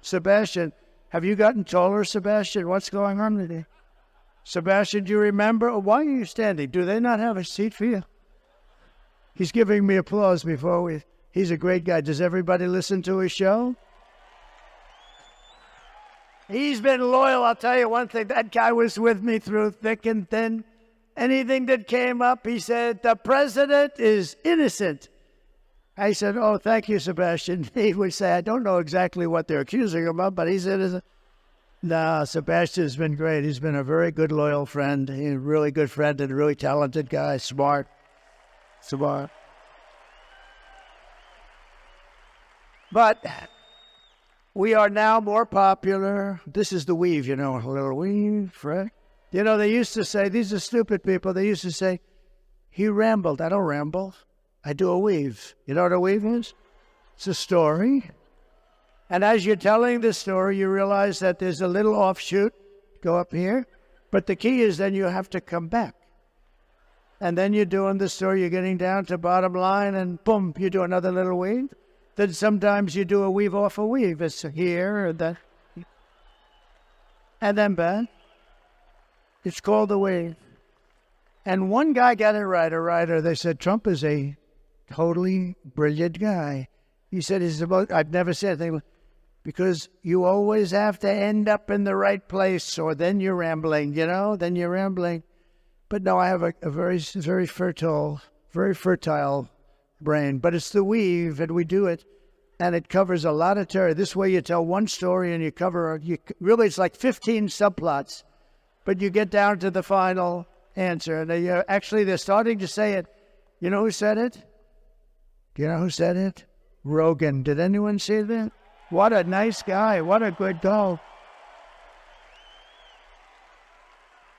Sebastian, have you gotten taller, Sebastian? What's going on today? Sebastian, do you remember? Why are you standing? Do they not have a seat for you? He's giving me applause before we... He's a great guy. Does everybody listen to his show? He's been loyal. I'll tell you one thing. That guy was with me through thick and thin. Anything that came up, he said, the president is innocent. I said, oh, thank you, Sebastian. He would say, I don't know exactly what they're accusing him of, but he's innocent. No, Sebastian's been great. He's been a very good, loyal friend. He's a really good friend and a really talented guy, smart. But we are now more popular. This is the weave, a little weave, right? They used to say, these are stupid people. They used to say, he rambled. I don't ramble. I do a weave. You know what a weave is? It's a story. And as you're telling the story, you realize that there's a little offshoot. Go up here. But the key is then you have to come back. And then you're doing the story. You're getting down to bottom line, and boom, you do another little weave. Then sometimes you do a weave off a weave. It's here or that. And then back. It's called the weave. And one guy got it right, a writer. They said, Trump is a totally brilliant guy. He said, I've never said anything, because you always have to end up in the right place, or then you're rambling, then you're rambling. But no, I have a very, very fertile brain. But it's the weave, and we do it, and it covers a lot of territory. This way you tell one story, and really it's like 15 subplots, but you get down to the final answer. And they're starting to say it. You know who said it? Do you know who said it? Rogan. Did anyone see that? What a nice guy. What a good dog.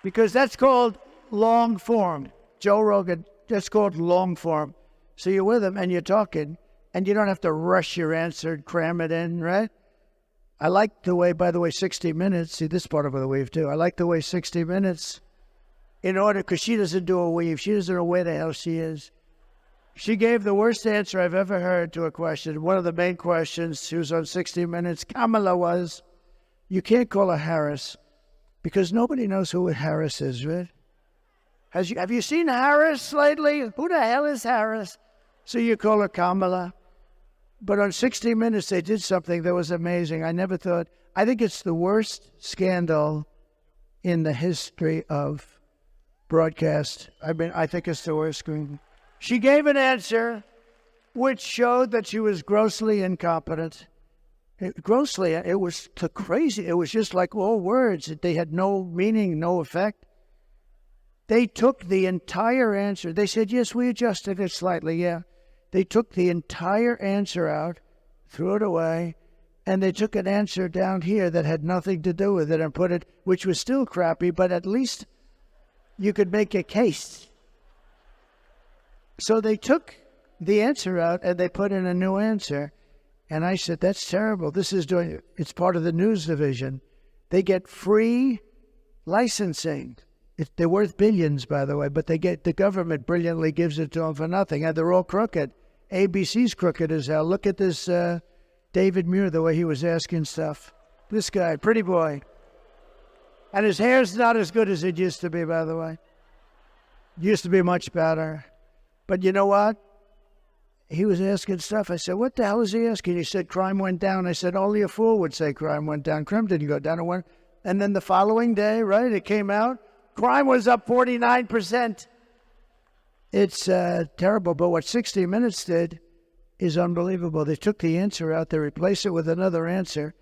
Because that's called long form. Joe Rogan, that's called long form. So you're with him and you're talking, and you don't have to rush your answer, cram it in, right? I like the way, by the way, 60 Minutes, see this part of the weave too. I like the way 60 Minutes, because she doesn't do a weave. She doesn't know where the hell she is. She gave the worst answer I've ever heard to a question. One of the main questions, she was on 60 Minutes. Kamala was, you can't call her Harris, because nobody knows who Harris is, right? Have you seen Harris lately? Who the hell is Harris? So you call her Kamala. But on 60 Minutes, they did something that was amazing. I think it's the worst scandal in the history of broadcast. I think it's the worst. She gave an answer which showed that she was grossly incompetent. It was crazy. It was just like all words. They had no meaning, no effect. They took the entire answer. They said, yes, we adjusted it slightly, yeah. They took the entire answer out, threw it away, and they took an answer down here that had nothing to do with it and put it, which was still crappy, but at least you could make a case. So they took the answer out and they put in a new answer. And I said, that's terrible. It's part of the news division. They get free licensing. They're worth billions, by the way, but the government brilliantly gives it to them for nothing. And they're all crooked. ABC's crooked as hell. Look at this David Muir, the way he was asking stuff. This guy, pretty boy. And his hair's not as good as it used to be, by the way. It used to be much better. But you know what? He was asking stuff. I said, what the hell is he asking? He said, crime went down. I said, only a fool would say crime went down. Crime didn't go down. It went. And then the following day, right, it came out. Crime was up 49%. It's terrible. But what 60 Minutes did is unbelievable. They took the answer out. They replaced it with another answer.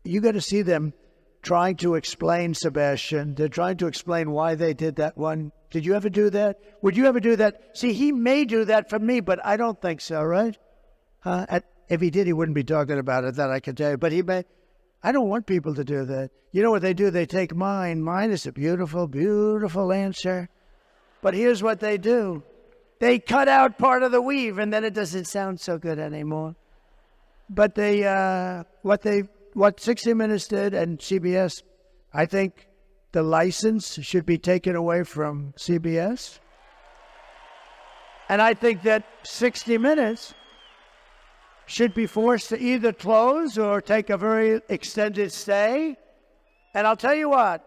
You got to see them trying to explain, Sebastian. They're trying to explain why they did that one. Did you ever do that? Would you ever do that? See, he may do that for me, but I don't think so, right? If he did, he wouldn't be talking about it, that I can tell you. But he may. I don't want people to do that. You know what they do? They take mine. Mine is a beautiful, beautiful answer. But here's what they do. They cut out part of the weave, and then it doesn't sound so good anymore. But what 60 Minutes did and CBS, I think the license should be taken away from CBS. And I think that 60 Minutes should be forced to either close or take a very extended stay. And I'll tell you what,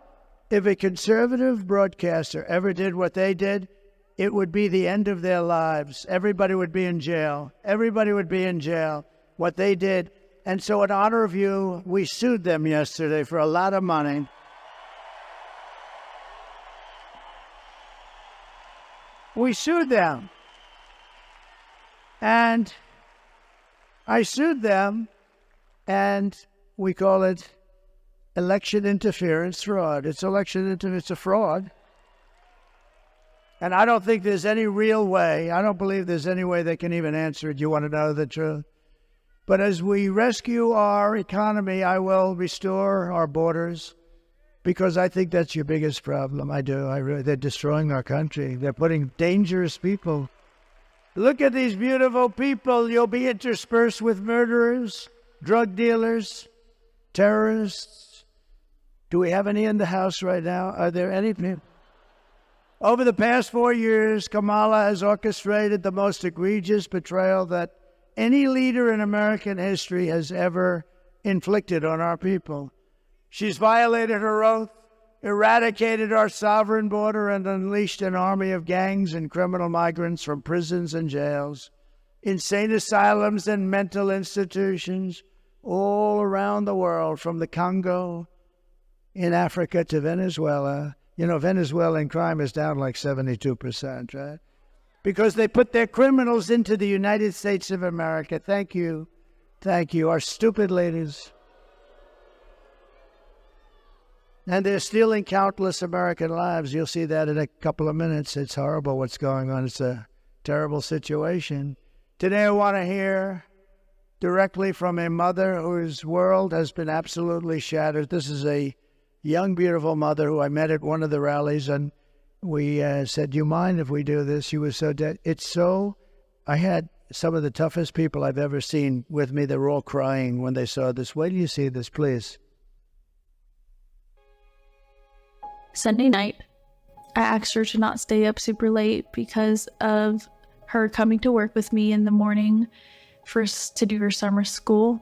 if a conservative broadcaster ever did what they did, it would be the end of their lives. Everybody would be in jail. Everybody would be in jail. What they did, And so in honor of you, we sued them yesterday for a lot of money. We sued them. And I sued them, and we call it election interference fraud. It's it's a fraud. And I don't think there's any real way. I don't believe there's any way they can even answer it. You want to know the truth? But as we rescue our economy, I will restore our borders, because I think that's your biggest problem. I do. They're destroying our country. They're putting dangerous people. Look at these beautiful people. You'll be interspersed with murderers, drug dealers, terrorists. Do we have any in the house right now? Are there any people? Over the past 4 years, Kamala has orchestrated the most egregious betrayal that any leader in American history has ever inflicted on our people. She's violated her oath, eradicated our sovereign border, and unleashed an army of gangs and criminal migrants from prisons and jails, insane asylums and mental institutions all around the world, from the Congo in Africa to Venezuela. You know, Venezuelan crime is down like 72%, right? Because they put their criminals into the United States of America. Thank you. Thank you. Our stupid ladies. And they're stealing countless American lives. You'll see that in a couple of minutes. It's horrible what's going on. It's a terrible situation. Today I want to hear directly from a mother whose world has been absolutely shattered. This is a young, beautiful mother who I met at one of the rallies, and we said, "Do you mind if we do this?" She was so dead. I had some of the toughest people I've ever seen with me. They were all crying when they saw this. Wait till you see this, please. Sunday night, I asked her to not stay up super late because of her coming to work with me in the morning to do her summer school.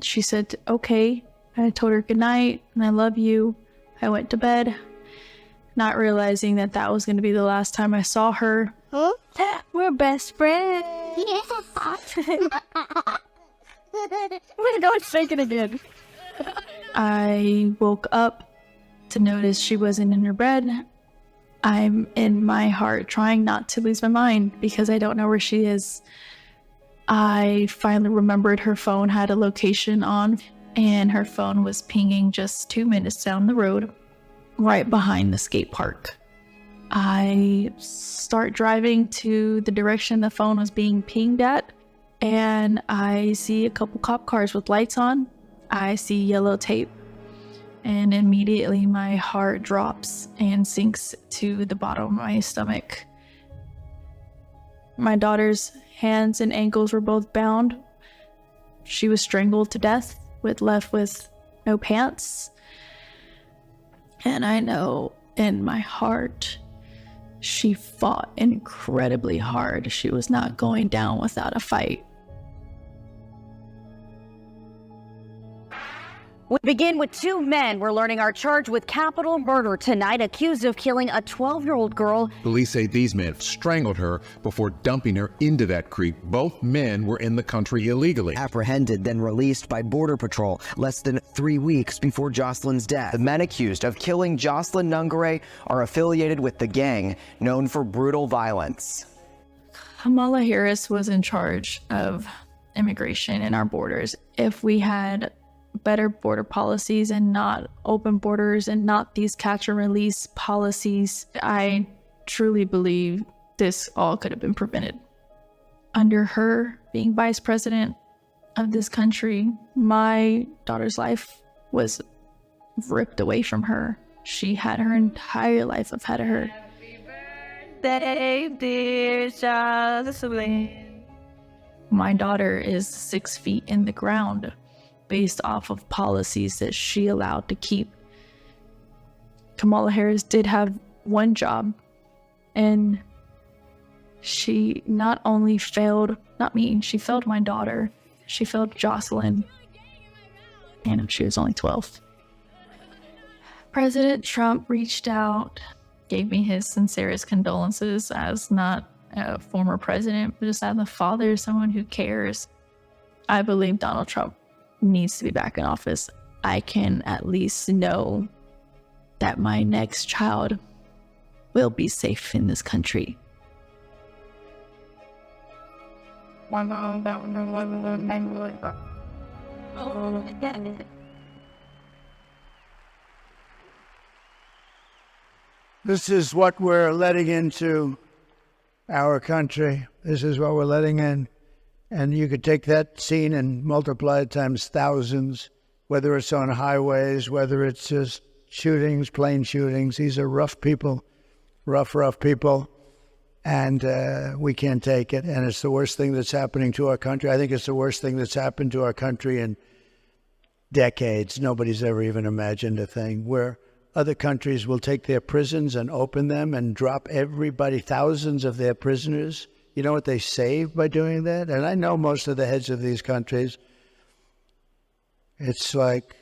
She said, okay. I told her good night and I love you. I went to bed, not realizing that that was going to be the last time I saw her. Huh? We're best friends. Don't shake it again. I woke up to notice she wasn't in her bed. I'm in my heart trying not to lose my mind because I don't know where she is. I finally remembered her phone had a location on, and her phone was pinging just 2 minutes down the road, right behind the skate park. I start driving to the direction the phone was being pinged at, and I see a couple cop cars with lights on. I see yellow tape, and immediately my heart drops and sinks to the bottom of my stomach. My daughter's hands and ankles were both bound. She was strangled to death, left with no pants. And I know in my heart, she fought incredibly hard. She was not going down without a fight. We begin with two men we're learning are charged with capital murder tonight, accused of killing a 12-year-old girl. Police say these men strangled her before dumping her into that creek. Both men were in the country illegally. Apprehended, then released by Border Patrol less than 3 weeks before Jocelyn's death. The men accused of killing Jocelyn Nungare are affiliated with the gang known for brutal violence. Kamala Harris was in charge of immigration in our borders. If we had better border policies and not open borders and not these catch and release policies, I truly believe this all could have been prevented. Under her being vice president of this country, my daughter's life was ripped away from her. She had her entire life ahead of her. Happy birthday, dear Jocelyn. My daughter is 6 feet in the ground, based off of policies that she allowed to keep. Kamala Harris did have one job, and she not only failed, she failed my daughter, she failed Jocelyn, and she was only 12. President Trump reached out, gave me his sincerest condolences as not a former president, but just as a father, someone who cares. I believe Donald Trump needs to be back in office, I can at least know that my next child will be safe in this country. This is what we're letting into our country. This is what we're letting in. And you could take that scene and multiply it times thousands, whether it's on highways, whether it's just shootings, plane shootings. These are rough people, rough people. And we can't take it. And it's the worst thing that's happening to our country. I think it's the worst thing that's happened to our country in decades. Nobody's ever even imagined a thing where other countries will take their prisons and open them and drop everybody, thousands of their prisoners. You know what they save by doing that? And I know most of the heads of these countries. It's like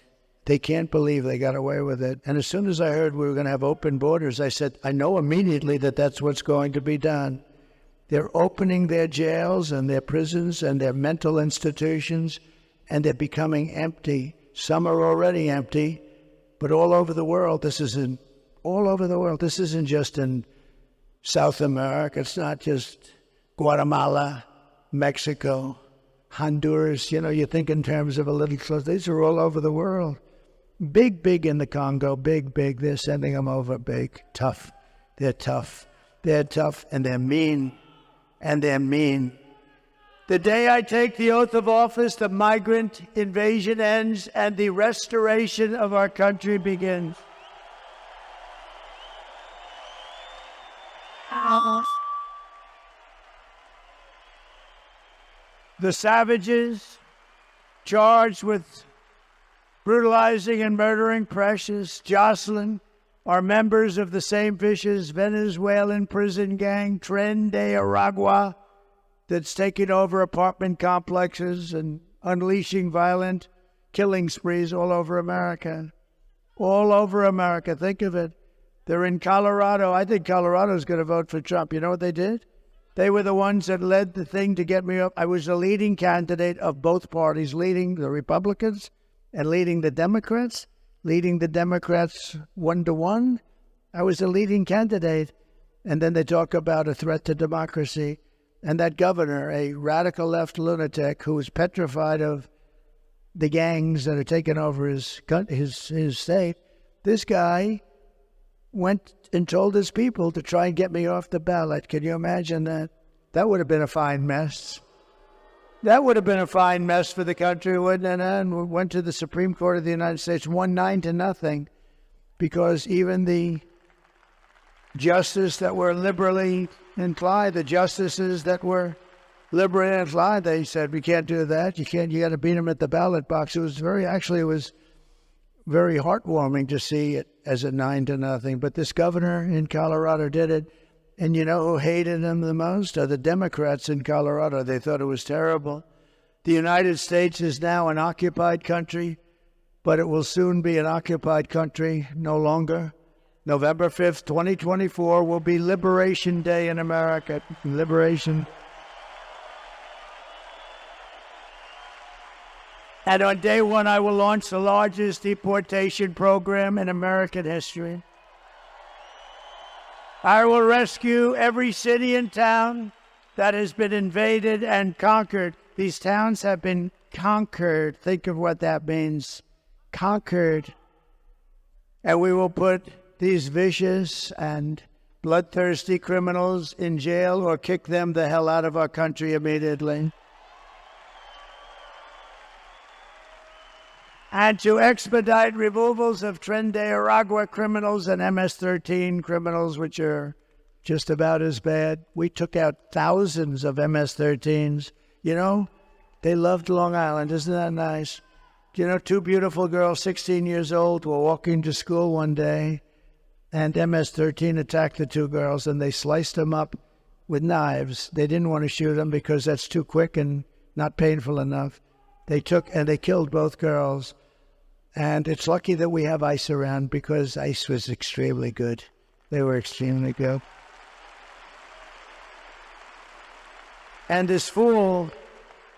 they can't believe they got away with it. And as soon as I heard we were going to have open borders, I said, I know immediately that that's what's going to be done. They're opening their jails and their prisons and their mental institutions, and they're becoming empty. Some are already empty, but all over the world. This isn't all over the world. This isn't just in South America. It's not just Guatemala, Mexico, Honduras. You know, you think in terms of a little close. These are all over the world. Big in the Congo. Big. They're sending them over big. Tough. They're tough. They're tough, and they're mean. And they're mean. The day I take the oath of office, the migrant invasion ends and the restoration of our country begins. The savages charged with brutalizing and murdering Precious, Jocelyn, are members of the same vicious Venezuelan prison gang, Tren de Aragua, that's taking over apartment complexes and unleashing violent killing sprees all over America. All over America. Think of it. They're in Colorado. I think Colorado's going to vote for Trump. You know what they did? They were the ones that led the thing to get me up. I was the leading candidate of both parties, leading the Republicans and leading the Democrats 1-1. I was the leading candidate. And then they talk about a threat to democracy. And that governor, a radical left lunatic who was petrified of the gangs that are taking over his state, this guy went and told his people to try and get me off the ballot. Can you imagine that? That would have been a fine mess. That would have been a fine mess for the country, wouldn't it? And we went to the Supreme Court of the United States, won 9-0, because even the justices that were liberally inclined, they said, we can't do that. You got to beat them at the ballot box. It was very heartwarming to see it as a 9-0. But this governor in Colorado did it. And you know who hated him the most? Are the Democrats in Colorado. They thought it was terrible. The United States is now an occupied country, but it will soon be an occupied country no longer. November 5th, 2024 will be Liberation Day in America. Liberation. And on day one, I will launch the largest deportation program in American history. I will rescue every city and town that has been invaded and conquered. These towns have been conquered. Think of what that means. Conquered. And we will put these vicious and bloodthirsty criminals in jail or kick them the hell out of our country immediately. And to expedite removals of Tren de Aragua criminals and MS-13 criminals, which are just about as bad. We took out thousands of MS-13s. You know, they loved Long Island. Isn't that nice? You know, two beautiful girls, 16 years old, were walking to school one day, and MS-13 attacked the two girls, and they sliced them up with knives. They didn't want to shoot them because that's too quick and not painful enough. They took and they killed both girls. And it's lucky that we have ICE around because ICE was extremely good. They were extremely good. And this fool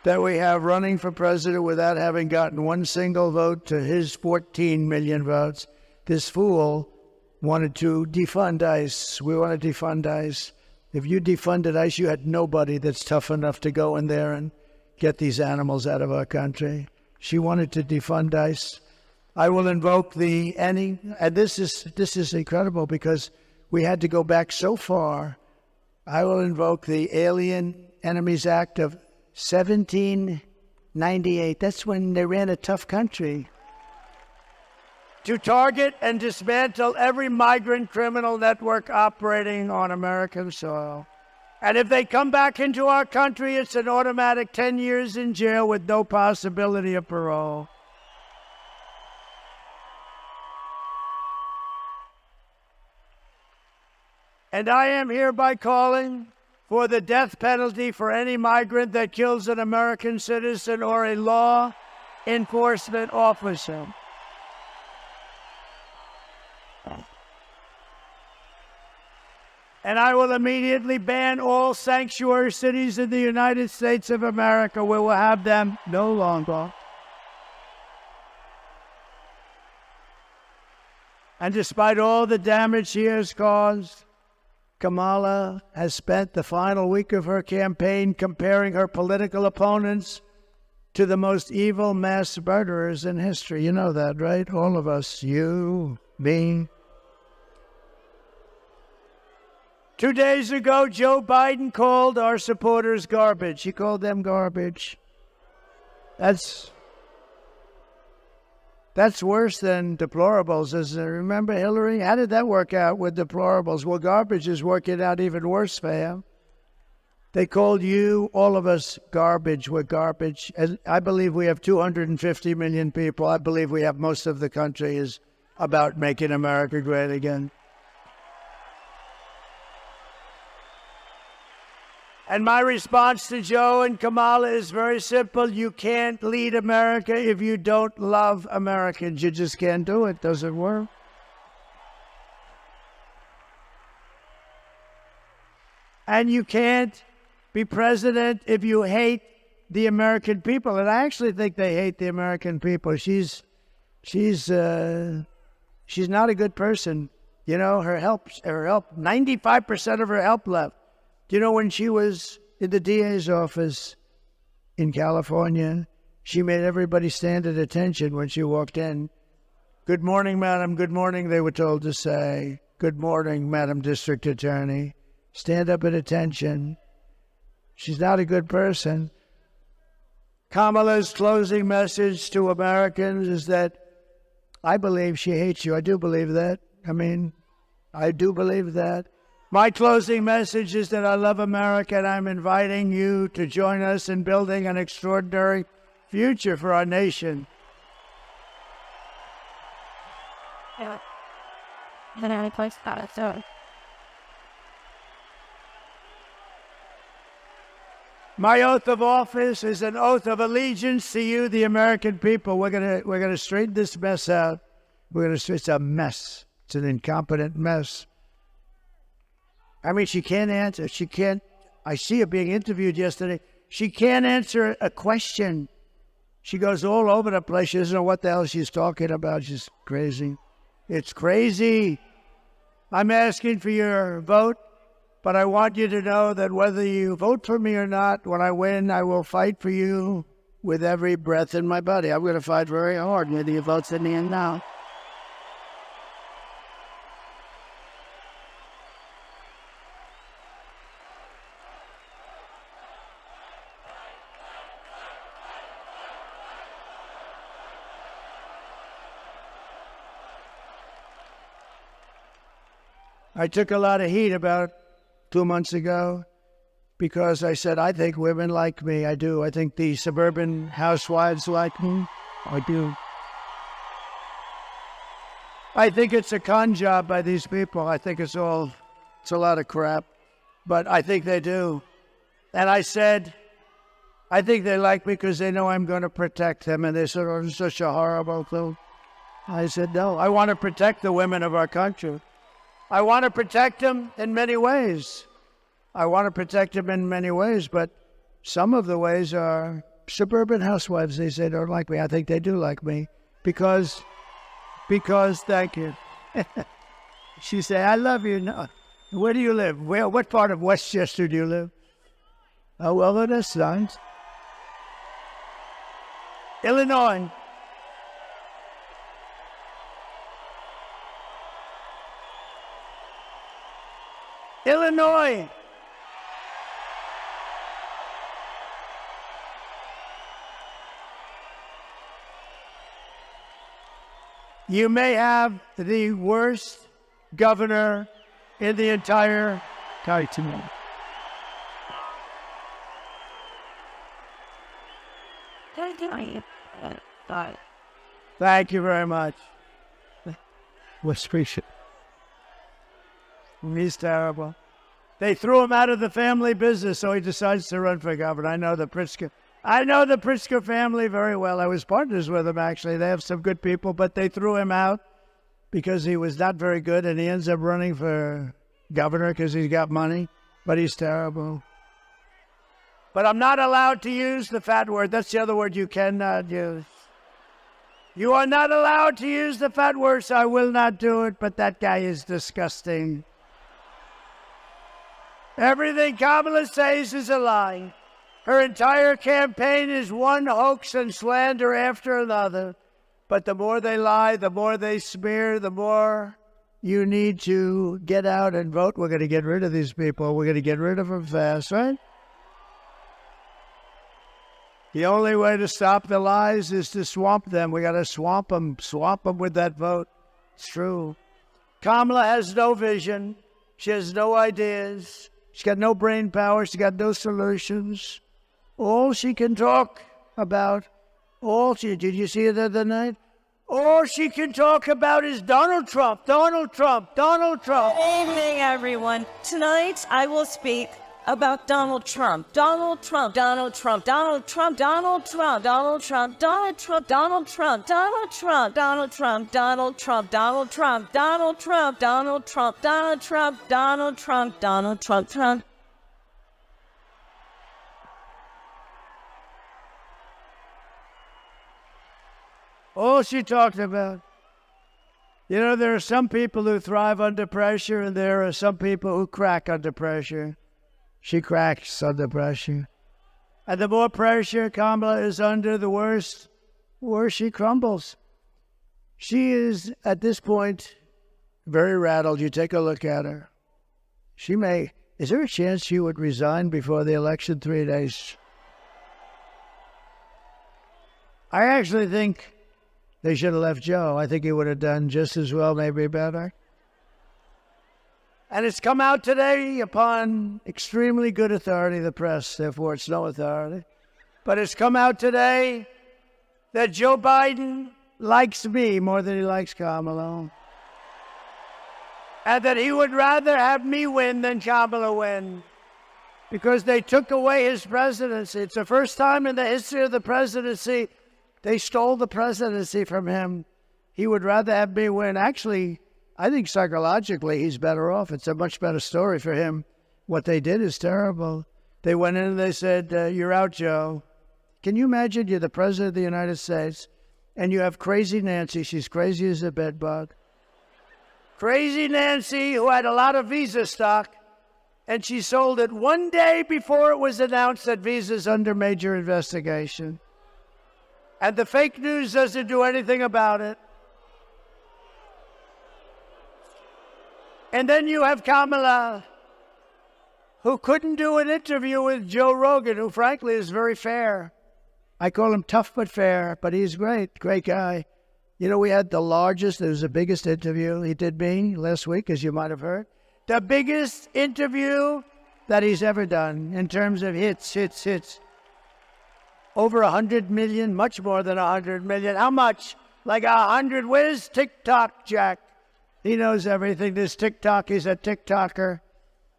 that we have running for president without having gotten one single vote to his 14 million votes. This fool wanted to defund ICE. We want to defund ICE. If you defunded ICE, you had nobody that's tough enough to go in there and get these animals out of our country. She wanted to defund ICE. I will invoke and this is incredible because we had to go back so far. I will invoke the Alien Enemies Act of 1798. That's when they ran a tough country. To target and dismantle every migrant criminal network operating on American soil. And if they come back into our country, it's an automatic 10 years in jail with no possibility of parole. And I am hereby calling for the death penalty for any migrant that kills an American citizen or a law enforcement officer. And I will immediately ban all sanctuary cities in the United States of America. We will have them no longer. And despite all the damage she has caused, Kamala has spent the final week of her campaign comparing her political opponents to the most evil mass murderers in history. You know that, right? All of us. You, me. 2 days ago, Joe Biden called our supporters garbage. He called them garbage. That's worse than deplorables, isn't it? Remember Hillary? How did that work out with deplorables? Well, garbage is working out even worse for him. They called you, all of us, garbage. We're garbage. And I believe we have 250 million people. I believe we have most of the country is about making America great again. And my response to Joe and Kamala is very simple. You can't lead America if you don't love Americans. You just can't do it. Doesn't work. And you can't be president if you hate the American people. And I actually think they hate the American people. She's not a good person. You know, her help, 95% of her help left. Do you know when she was in the DA's office in California, she made everybody stand at attention when she walked in. Good morning, madam. Good morning, they were told to say. Good morning, Madam District Attorney. Stand up at attention. She's not a good person. Kamala's closing message to Americans is that I believe she hates you. I do believe that. I do believe that. My closing message is that I love America and I'm inviting you to join us in building an extraordinary future for our nation. My oath of office is an oath of allegiance to you, the American people. We're gonna straighten this mess out. It's a mess. It's an incompetent mess. She can't answer. I see her being interviewed yesterday. She can't answer a question. She goes all over the place. She doesn't know what the hell she's talking about. She's crazy. It's crazy. I'm asking for your vote, but I want you to know that whether you vote for me or not, when I win, I will fight for you with every breath in my body. I'm going to fight very hard, whether you vote in the end now. I took a lot of heat about 2 months ago because I said, I think women like me. I do. I think the suburban housewives like me. I do. I think it's a con job by these people. I think it's a lot of crap, but I think they do. And I said, I think they like me because they know I'm going to protect them. And they said, oh, it's such a horrible thing. I said, no, I want to protect the women of our country. I want to protect them in many ways. But some of the ways are suburban housewives, they say, don't like me. I think they do like me because, thank you. She say, I love you. No. Where do you live? What part of Westchester do you live? Oh, well, that's nice. Illinois. Illinois. You may have the worst governor in the entire country. Thank you very much. What's appreciated. He's terrible. They threw him out of the family business, so he decides to run for governor. I know the Pritzker family very well. I was partners with them, actually. They have some good people, but they threw him out because he was not very good, and he ends up running for governor because he's got money, but he's terrible. But I'm not allowed to use the fat word. That's the other word you cannot use. You are not allowed to use the fat word, so I will not do it, but that guy is disgusting. Everything Kamala says is a lie. Her entire campaign is one hoax and slander after another. But the more they lie, the more they smear, the more you need to get out and vote. We're going to get rid of these people. We're going to get rid of them fast, right? The only way to stop the lies is to swamp them. We got to swamp them with that vote. It's true. Kamala has no vision. She has no ideas. She's got no brain power. She's got no solutions. All she can talk about, did you see it the other night? All she can talk about is Donald Trump, Donald Trump, Donald Trump. Good evening, everyone. Tonight, I will speak about Donald Trump. Donald Trump, Donald Trump, Donald Trump, Donald Trump, Donald Trump, Donald Trump, Donald Trump, Donald Trump, Donald Trump, Donald Trump, Donald Trump, Donald Trump, Donald Trump, Donald Trump, Donald Trump, Donald Trump, Trump. All she talked about. You know, there are some people who thrive under pressure, and there are some people who crack under pressure. She cracks under pressure. And the more pressure Kamala is under, the worse she crumbles. She is, at this point, very rattled. You take a look at her. Is there a chance she would resign before the election 3 days? I actually think they should have left Joe. I think he would have done just as well, maybe better. And it's come out today upon extremely good authority, the press, therefore it's no authority. But it's come out today that Joe Biden likes me more than he likes Kamala. And that he would rather have me win than Kamala win. Because they took away his presidency. It's the first time in the history of the presidency they stole the presidency from him. He would rather have me win. Actually, I think psychologically he's better off. It's a much better story for him. What they did is terrible. They went in and they said, you're out, Joe. Can you imagine you're the president of the United States and you have Crazy Nancy. She's crazy as a bedbug. Crazy Nancy, who had a lot of Visa stock, and she sold it one day before it was announced that Visa's under major investigation. And the fake news doesn't do anything about it. And then you have Kamala, who couldn't do an interview with Joe Rogan, who frankly is very fair. I call him tough but fair, but he's great guy. You know, we had it was the biggest interview he did me last week, as you might have heard. The biggest interview that he's ever done in terms of hits. Over 100 million, much more than 100 million. How much? Like 100. Where's TikTok, Jack? He knows everything. This TikTok, he's a TikToker.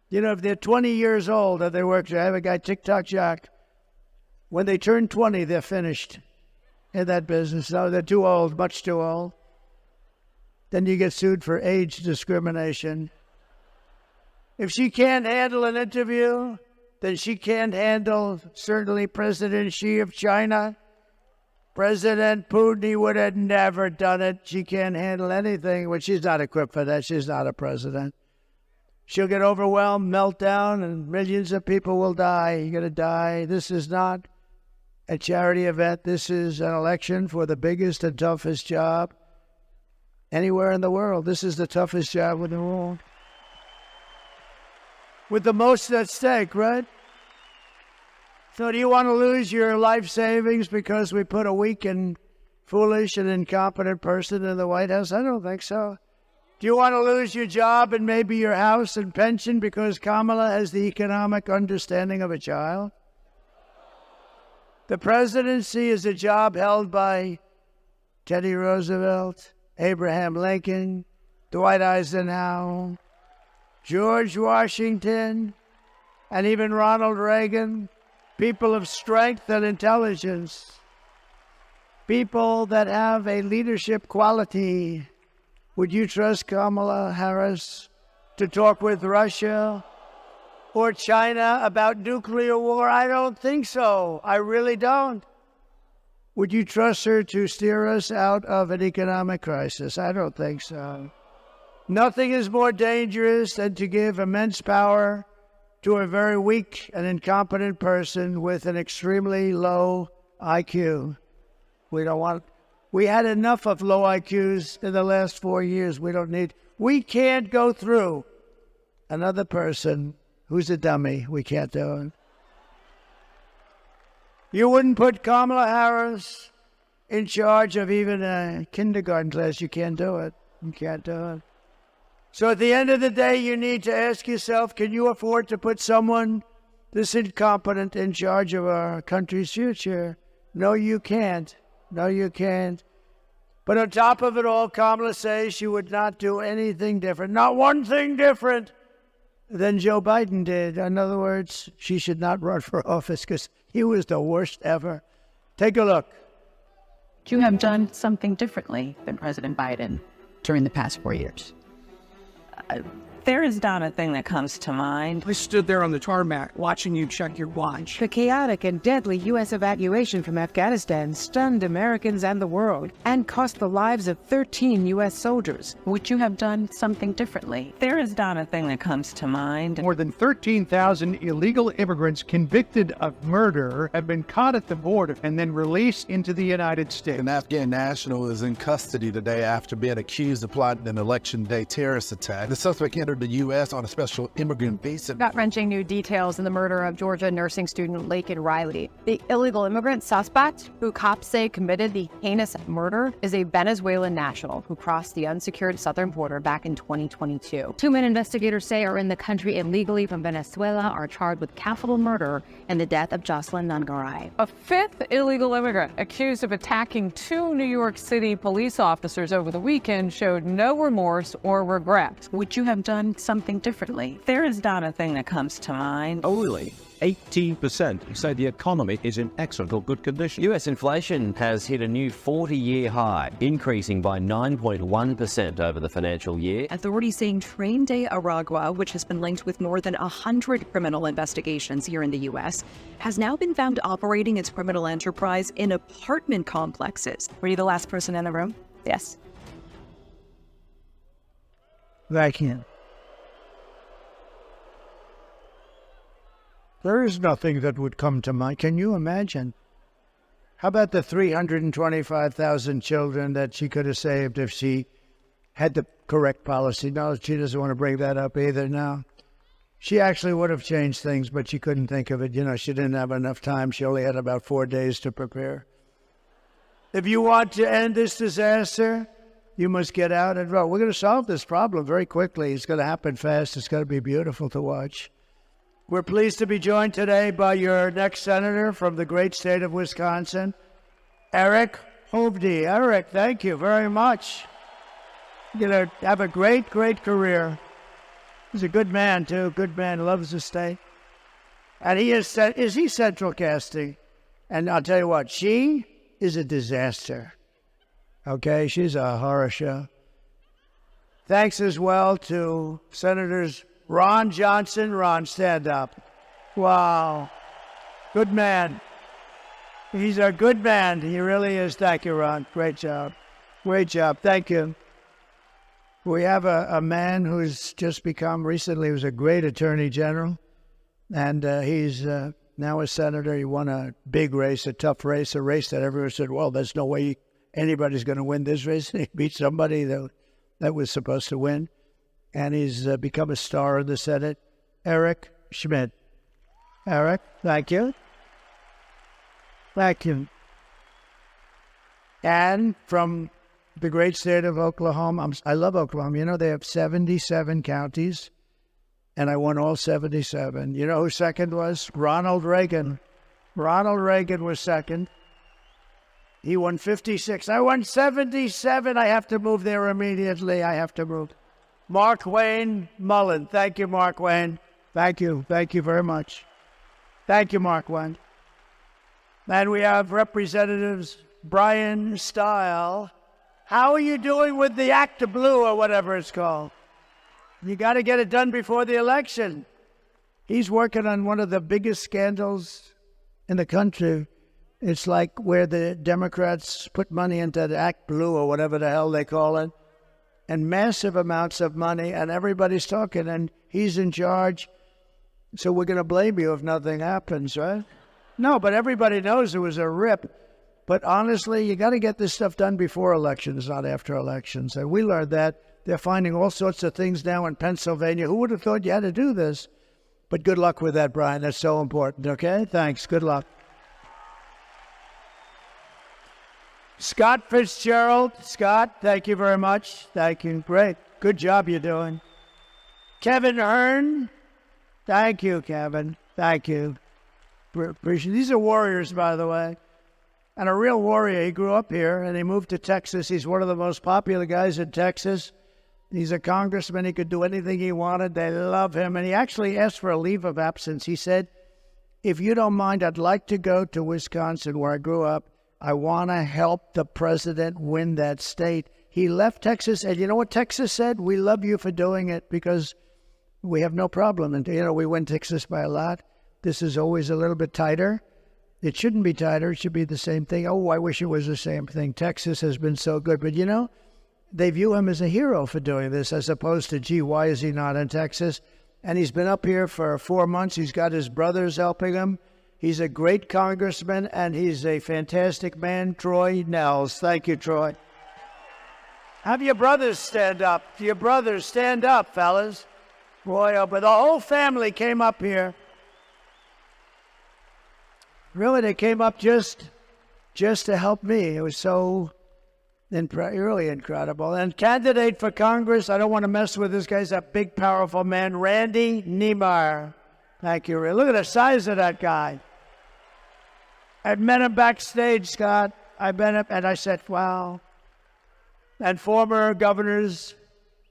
You know, if they're 20 years old and they work, I have a guy, TikTok Jack. When they turn 20, they're finished in that business. No, they're too old, much too old. Then you get sued for age discrimination. If she can't handle an interview, then she can't handle certainly President Xi of China. President Putin, he would have never done it. She can't handle anything. Well, she's not equipped for that. She's not a president. She'll get overwhelmed, melt down, and millions of people will die. You're going to die. This is not a charity event. This is an election for the biggest and toughest job anywhere in the world. This is the toughest job in the world. With the most at stake, right? So do you want to lose your life savings because we put a weak and foolish and incompetent person in the White House? I don't think so. Do you want to lose your job and maybe your house and pension because Kamala has the economic understanding of a child? The presidency is a job held by Teddy Roosevelt, Abraham Lincoln, Dwight Eisenhower, George Washington, and even Ronald Reagan. People of strength and intelligence. People that have a leadership quality. Would you trust Kamala Harris to talk with Russia or China about nuclear war? I don't think so. I really don't. Would you trust her to steer us out of an economic crisis? I don't think so. Nothing is more dangerous than to give immense power to a very weak and incompetent person with an extremely low IQ. We had enough of low IQs in the last 4 years. We can't go through another person who's a dummy. We can't do it. You wouldn't put Kamala Harris in charge of even a kindergarten class. You can't do it. You can't do it. So at the end of the day, you need to ask yourself, can you afford to put someone this incompetent in charge of our country's future? No, you can't. No, you can't. But on top of it all, Kamala says she would not do anything different, not one thing different than Joe Biden did. In other words, she should not run for office because he was the worst ever. Take a look. You have done something differently than President Biden during the past 4 years. There is not a thing that comes to mind. I stood there on the tarmac watching you check your watch. The chaotic and deadly U.S. evacuation from Afghanistan stunned Americans and the world and cost the lives of 13 U.S. soldiers. Would you have done something differently? There is not a thing that comes to mind. More than 13,000 illegal immigrants convicted of murder have been caught at the border and then released into the United States. An Afghan national is in custody today after being accused of plotting an election day terrorist attack. The suspect entered the U.S. on a special immigrant visa. Gut-wrenching new details in the murder of Georgia nursing student Laken Riley. The illegal immigrant suspect, who cops say committed the heinous murder, is a Venezuelan national who crossed the unsecured southern border back in 2022. Two men investigators say are in the country illegally from Venezuela are charged with capital murder and the death of Jocelyn Nungaray. A fifth illegal immigrant accused of attacking two New York City police officers over the weekend showed no remorse or regret. Would you have done something differently? There is not a thing that comes to mind. Only 18% say the economy is in excellent or good condition. US inflation has hit a new 40-year high, increasing by 9.1% over the financial year. Authorities saying Train de Aragua, which has been linked with more than 100 criminal investigations here in the US, has now been found operating its criminal enterprise in apartment complexes. Were you the last person in the room? Yes. Vacuum. There is nothing that would come to mind. Can you imagine? How about the 325,000 children that she could have saved if she had the correct policy? No, she doesn't want to bring that up either now. She actually would have changed things, but she couldn't think of it. You know, she didn't have enough time. She only had about 4 days to prepare. If you want to end this disaster, you must get out and vote. We're going to solve this problem very quickly. It's going to happen fast. It's going to be beautiful to watch. We're pleased to be joined today by your next senator from the great state of Wisconsin, Eric Hovde. Eric, thank you very much. You're going to have a great, great career. He's a good man, too. Good man, loves the state. And he is he central casting? And I'll tell you what, she is a disaster. Okay, she's a horror show. Thanks as well to Senators Ron Johnson. Ron, stand up. Wow. Good man. He's a good man. He really is. Thank you, Ron. Great job. Great job. Thank you. We have a man who's just become, recently, he was a great attorney general, and he's now a senator. He won a big race, a tough race, a race that everyone said, well, there's no way anybody's going to win this race. He beat somebody that was supposed to win, and he's become a star in the Senate. Eric Schmidt. Eric, thank you. Thank you. And from the great state of Oklahoma, I love Oklahoma. You know, they have 77 counties, and I won all 77. You know who second was? Ronald Reagan. Ronald Reagan was second. He won 56. I won 77. I have to move there immediately. I have to move. Mark Wayne Mullen. Thank you, Mark Wayne. Thank you. Thank you very much. Thank you, Mark Wayne. And we have Representatives Brian Stile. How are you doing with the Act of Blue or whatever it's called? You got to get it done before the election. He's working on one of the biggest scandals in the country. It's like where the Democrats put money into the Act Blue or whatever the hell they call it, and massive amounts of money, and everybody's talking, and he's in charge. So we're going to blame you if nothing happens, right? No, but everybody knows it was a rip. But honestly, you got to get this stuff done before elections, not after elections. And we learned that. They're finding all sorts of things now in Pennsylvania. Who would have thought you had to do this? But good luck with that, Brian. That's so important, okay? Thanks. Good luck. Scott Fitzgerald. Scott, thank you very much. Thank you. Great. Good job you're doing. Kevin Hearn. Thank you, Kevin. Thank you. Appreciate. These are warriors, by the way. And a real warrior. He grew up here and he moved to Texas. He's one of the most popular guys in Texas. He's a congressman. He could do anything he wanted. They love him. And he actually asked for a leave of absence. He said, if you don't mind, I'd like to go to Wisconsin where I grew up. I want to help the president win that state. He left Texas. And you know what Texas said? We love you for doing it because we have no problem. And, you know, we win Texas by a lot. This is always a little bit tighter. It shouldn't be tighter. It should be the same thing. Oh, I wish it was the same thing. Texas has been so good. But, you know, they view him as a hero for doing this as opposed to, gee, why is he not in Texas? And he's been up here for 4 months. He's got his brothers helping him. He's a great congressman, and he's a fantastic man, Troy Nels. Thank you, Troy. Have your brothers stand up. Your brothers stand up, fellas. Boy, but the whole family came up here. Really, they came up just to help me. It was so really incredible. And candidate for Congress, I don't want to mess with this guy. He's a big, powerful man, Randy Niemeyer. Thank you, Ray. Look at the size of that guy. I met him backstage, Scott. I met him, and I said, wow. And former governors,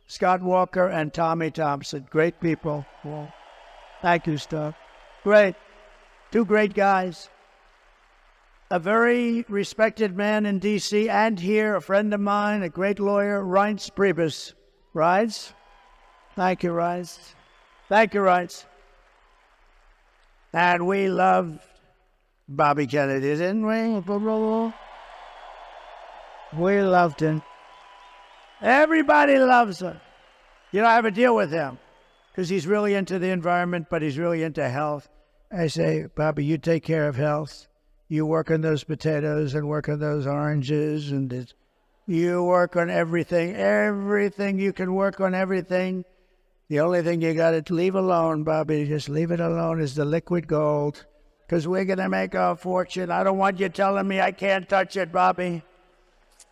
Scott Walker and Tommy Thompson. Great people. Well, thank you, Scott. Great. Two great guys. A very respected man in D.C. and here, a friend of mine, a great lawyer, Reince Priebus. Reince? Thank you, Reince. Thank you, Reince. And we loved Bobby Kennedy, didn't we? We loved him. Everybody loves him. You know, I have a deal with him because he's really into the environment, but he's really into health. I say, Bobby, you take care of health. You work on those potatoes and work on those oranges, and you work on everything. Everything. You can work on everything. The only thing you got to leave alone, Bobby, just leave it alone, is the liquid gold, because we're going to make our fortune. I don't want you telling me I can't touch it, Bobby.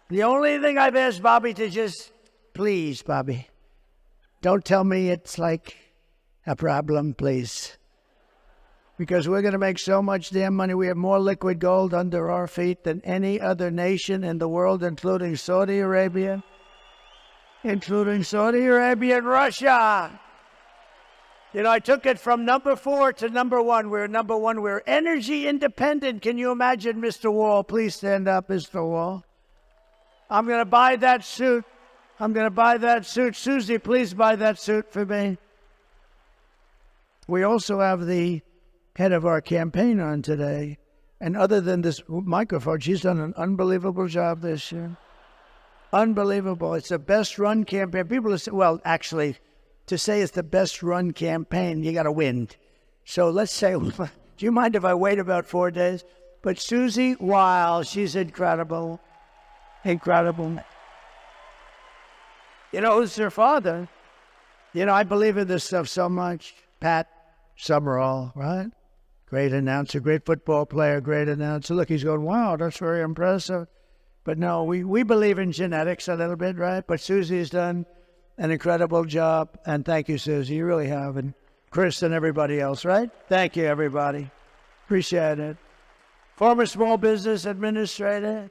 The only thing I've asked Bobby to just, please, Bobby, don't tell me it's like a problem, please. Because we're going to make so much damn money. We have more liquid gold under our feet than any other nation in the world, including Saudi Arabia. Including Saudi Arabia and Russia. You know, I took it from number 4 to number 1. We're number 1. We're energy independent. Can you imagine, Mr. Wall? Please stand up, Mr. Wall. I'm going to buy that suit. I'm going to buy that suit. Susie, please buy that suit for me. We also have the head of our campaign on today. And other than this microphone, she's done an unbelievable job this year. Unbelievable. It's the best run campaign. People say, well, actually, to say it's the best run campaign, you got to win. So let's say, do you mind if I wait about 4 days? But Susie Weil, she's incredible. Incredible. You know, who's her father? You know, I believe in this stuff so much. Pat Summerall, right? Great announcer, great football player, great announcer. Look, he's going, wow, that's very impressive. But no, we believe in genetics a little bit, right? But Susie's done an incredible job. And thank you, Susie. You really have. And Chris and everybody else, right? Thank you, everybody. Appreciate it. Former small business administrator,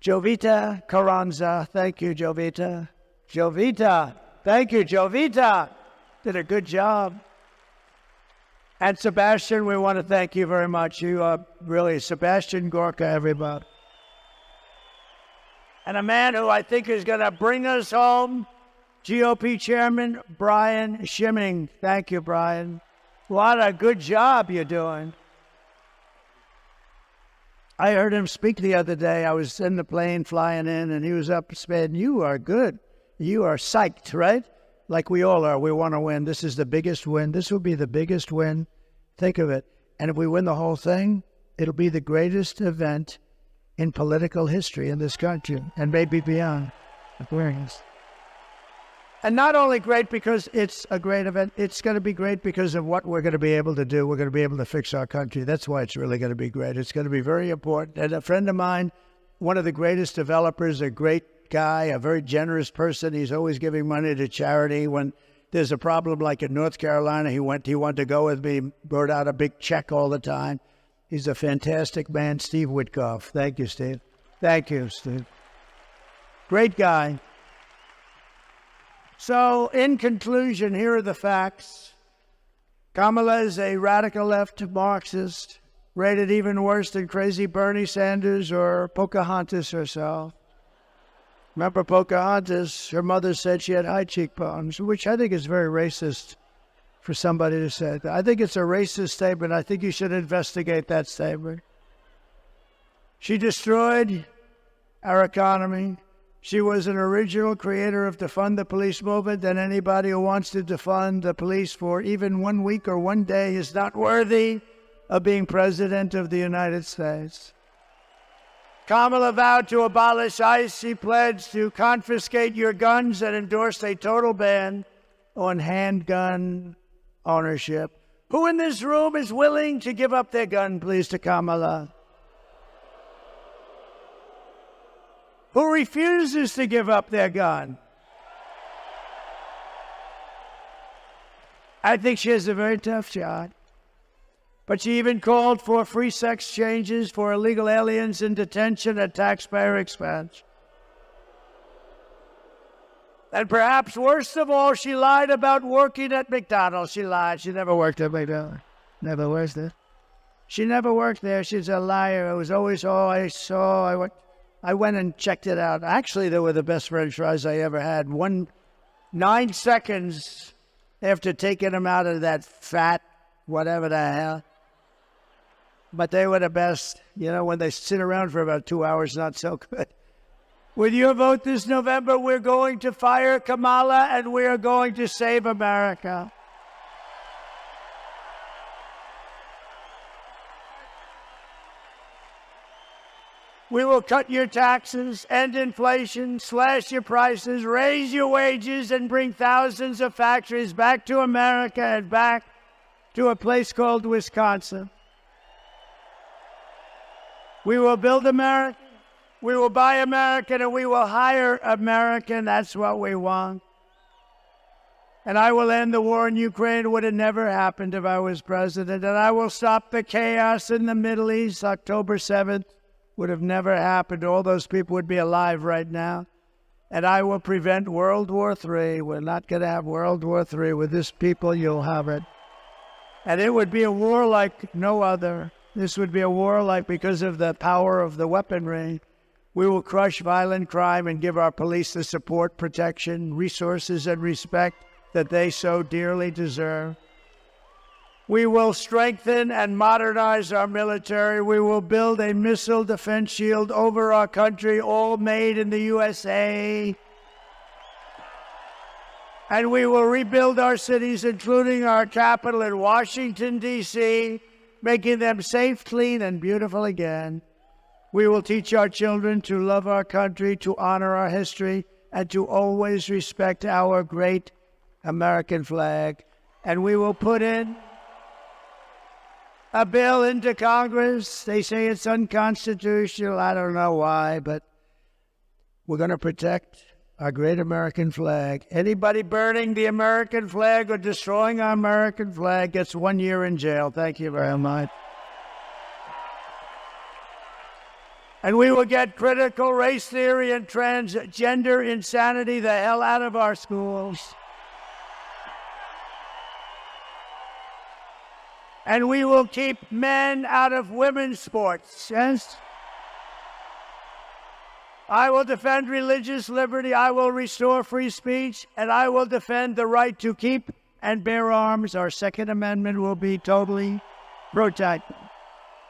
Jovita Carranza. Thank you, Jovita. Jovita. Thank you, Jovita. Did a good job. And Sebastian, we want to thank you very much. You are really Sebastian Gorka, everybody. And a man who I think is going to bring us home, GOP Chairman Brian Schimming. Thank you, Brian. What a good job you're doing. I heard him speak the other day. I was in the plane flying in, and he was up saying, you are good. You are psyched, right? Like we all are. We want to win. This is the biggest win. This will be the biggest win. Think of it. And if we win the whole thing, it'll be the greatest event in political history in this country and maybe beyond. And not only great because it's a great event, it's going to be great because of what we're going to be able to do. We're going to be able to fix our country. That's why it's really going to be great. It's going to be very important. And a friend of mine, one of the greatest developers, a great guy, a very generous person. He's always giving money to charity. When there's a problem like in North Carolina, he wanted to go with me, wrote out a big check all the time. He's a fantastic man, Steve Witkoff. Thank you, Steve. Thank you, Steve. Great guy. So, in conclusion, here are the facts. Kamala is a radical left Marxist, rated even worse than crazy Bernie Sanders or Pocahontas herself. Remember Pocahontas? Her mother said she had high cheekbones, which I think is very racist for somebody to say that. I think it's a racist statement. I think you should investigate that statement. She destroyed our economy. She was an original creator of defund the police movement, and anybody who wants to defund the police for even 1 week or 1 day is not worthy of being president of the United States. Kamala vowed to abolish ICE. She pledged to confiscate your guns and endorsed a total ban on handgun ownership. Who in this room is willing to give up their gun, please, to Kamala? Who refuses to give up their gun? I think she has a very tough shot. But she even called for free sex changes for illegal aliens in detention at taxpayer expense. And perhaps worst of all, she lied about working at McDonald's. She lied. She never worked at McDonald's. Never worked there. She never worked there. She's a liar. It was always, I went and checked it out. Actually, they were the best French fries I ever had. 9 seconds after taking them out of that fat, whatever the hell. But they were the best. You know, when they sit around for about 2 hours, not so good. With your vote this November, we're going to fire Kamala and we are going to save America. We will cut your taxes, end inflation, slash your prices, raise your wages, and bring thousands of factories back to America and back to a place called Wisconsin. We will build America, we will buy American, and we will hire American. That's what we want. And I will end the war in Ukraine. It would have never happened if I was president. And I will stop the chaos in the Middle East. October 7th would have never happened. All those people would be alive right now. And I will prevent World War III. We're not going to have World War III. With this people, you'll have it. And it would be a war like no other. This would be a war like, because of the power of the weaponry, we will crush violent crime and give our police the support, protection, resources, and respect that they so dearly deserve. We will strengthen and modernize our military. We will build a missile defense shield over our country, all made in the USA. And we will rebuild our cities, including our capital in Washington, D.C., making them safe, clean, and beautiful again. We will teach our children to love our country, to honor our history, and to always respect our great American flag. And we will put in a bill into Congress. They say it's unconstitutional. I don't know why, but we're going to protect our great American flag. Anybody burning the American flag or destroying our American flag gets 1 year in jail. Thank you very much. And we will get critical race theory and transgender insanity the hell out of our schools. And we will keep men out of women's sports, yes? I will defend religious liberty, I will restore free speech, and I will defend the right to keep and bear arms. Our Second Amendment will be totally protected.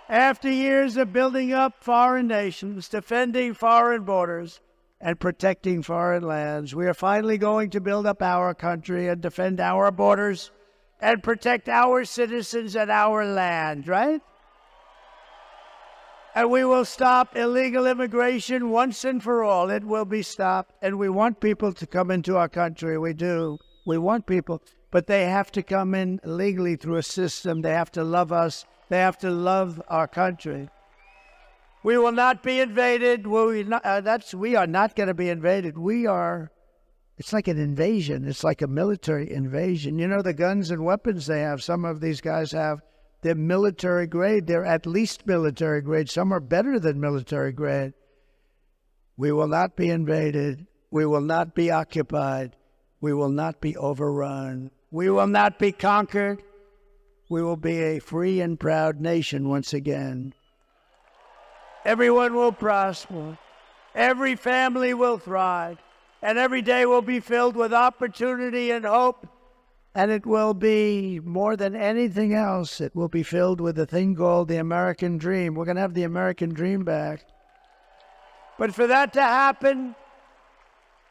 After years of building up foreign nations, defending foreign borders, and protecting foreign lands, we are finally going to build up our country and defend our borders and protect our citizens and our land, right? And we will stop illegal immigration once and for all. It will be stopped. And we want people to come into our country. We do. We want people. But they have to come in legally through a system. They have to love us. They have to love our country. We will not be invaded. We are not going to be invaded. It's like an invasion. It's like a military invasion. You know, the guns and weapons they have, some of these guys have, they're military grade. They're at least military grade. Some are better than military grade. We will not be invaded. We will not be occupied. We will not be overrun. We will not be conquered. We will be a free and proud nation once again. Everyone will prosper. Every family will thrive. And every day will be filled with opportunity and hope. And it will be, more than anything else, it will be filled with a thing called the American dream. We're going to have the American dream back. But for that to happen,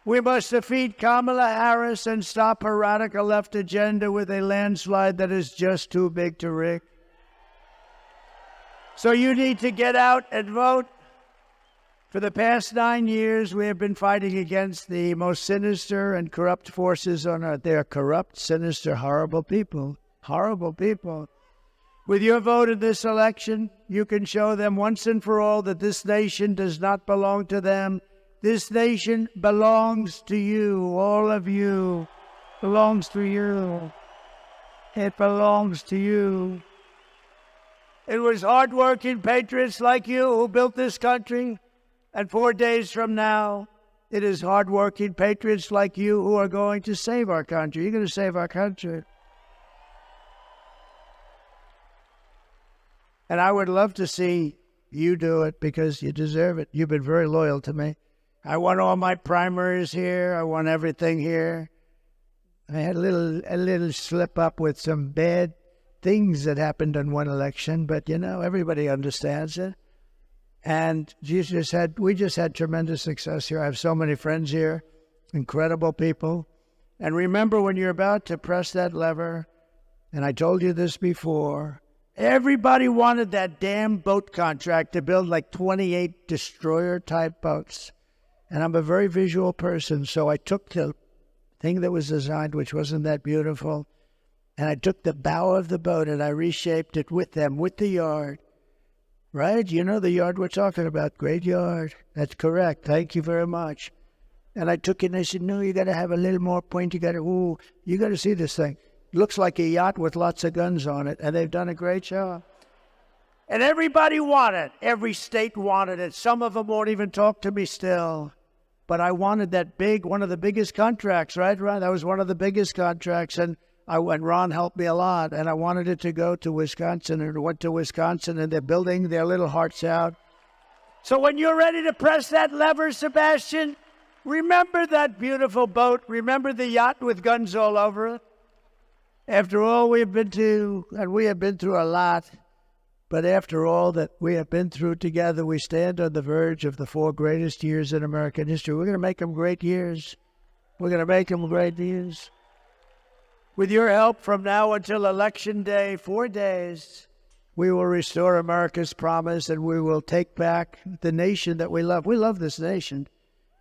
we must defeat Kamala Harris and stop her radical left agenda with a landslide that is just too big to rig. So you need to get out and vote. For the past 9 years, we have been fighting against the most sinister and corrupt forces on earth. They are corrupt, sinister, horrible people. Horrible people. With your vote in this election, you can show them once and for all that this nation does not belong to them. This nation belongs to you, all of you. Belongs to you. It belongs to you. It was hard-working patriots like you who built this country. And 4 days from now, it is hard-working patriots like you who are going to save our country. You're going to save our country. And I would love to see you do it because you deserve it. You've been very loyal to me. I won all my primaries here. I won everything here. I had a little slip up with some bad things that happened in one election, but you know, everybody understands it. And we just had tremendous success here. I have so many friends here, incredible people. And remember, when you're about to press that lever, and I told you this before, everybody wanted that damn boat contract to build like 28 destroyer-type boats. And I'm a very visual person, so I took the thing that was designed, which wasn't that beautiful, and I took the bow of the boat and I reshaped it with them, with the yard. Right? You know the yard we're talking about. Great yard. That's correct. Thank you very much. And I took it and I said, no, you got to have a little more point. You got to see this thing. It looks like a yacht with lots of guns on it. And they've done a great job. And everybody wanted it. Every state wanted it. Some of them won't even talk to me still. But I wanted that one of the biggest contracts, right? That was one of the biggest contracts. And Ron helped me a lot, and I wanted it to go to Wisconsin, and it went to Wisconsin, and they're building their little hearts out. So when you're ready to press that lever, Sebastian, remember that beautiful boat. Remember the yacht with guns all over it. After all we've been to, and we have been through a lot, but after all that we have been through together, we stand on the verge of the 4 greatest years in American history. We're going to make them great years. We're going to make them great years. With your help, from now until Election Day, 4 days, we will restore America's promise, and we will take back the nation that we love. We love this nation.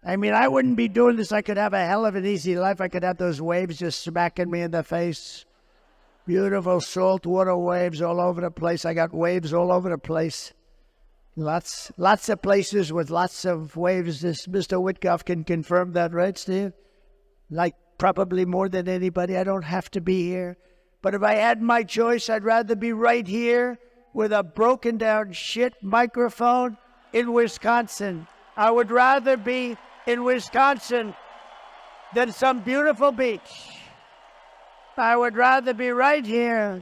I mean, I wouldn't be doing this. I could have a hell of an easy life. I could have those waves just smacking me in the face. Beautiful saltwater waves all over the place. I got waves all over the place. Lots of places with lots of waves. This Mr. Witkoff can confirm that, right, Steve? Like probably more than anybody. I don't have to be here. But if I had my choice, I'd rather be right here with a broken down shit microphone in Wisconsin. I would rather be in Wisconsin than some beautiful beach. I would rather be right here.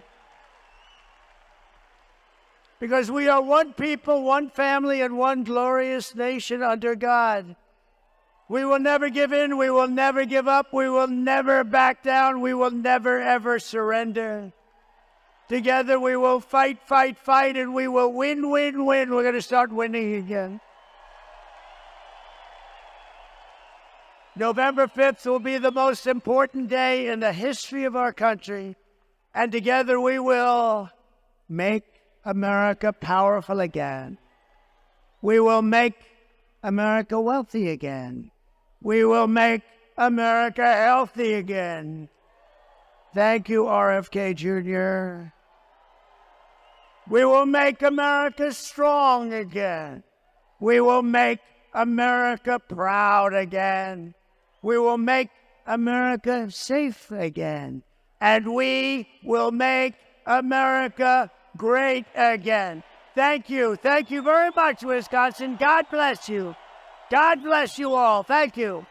Because we are one people, one family, and one glorious nation under God. We will never give in. We will never give up. We will never back down. We will never, ever surrender. Together we will fight, fight, fight, and we will win, win, win. We're going to start winning again. November 5th will be the most important day in the history of our country. And together we will make America powerful again. We will make America wealthy again. We will make America healthy again. Thank you, RFK Jr. We will make America strong again. We will make America proud again. We will make America safe again. And we will make America great again. Thank you. Thank you very much, Wisconsin. God bless you. God bless you all. Thank you.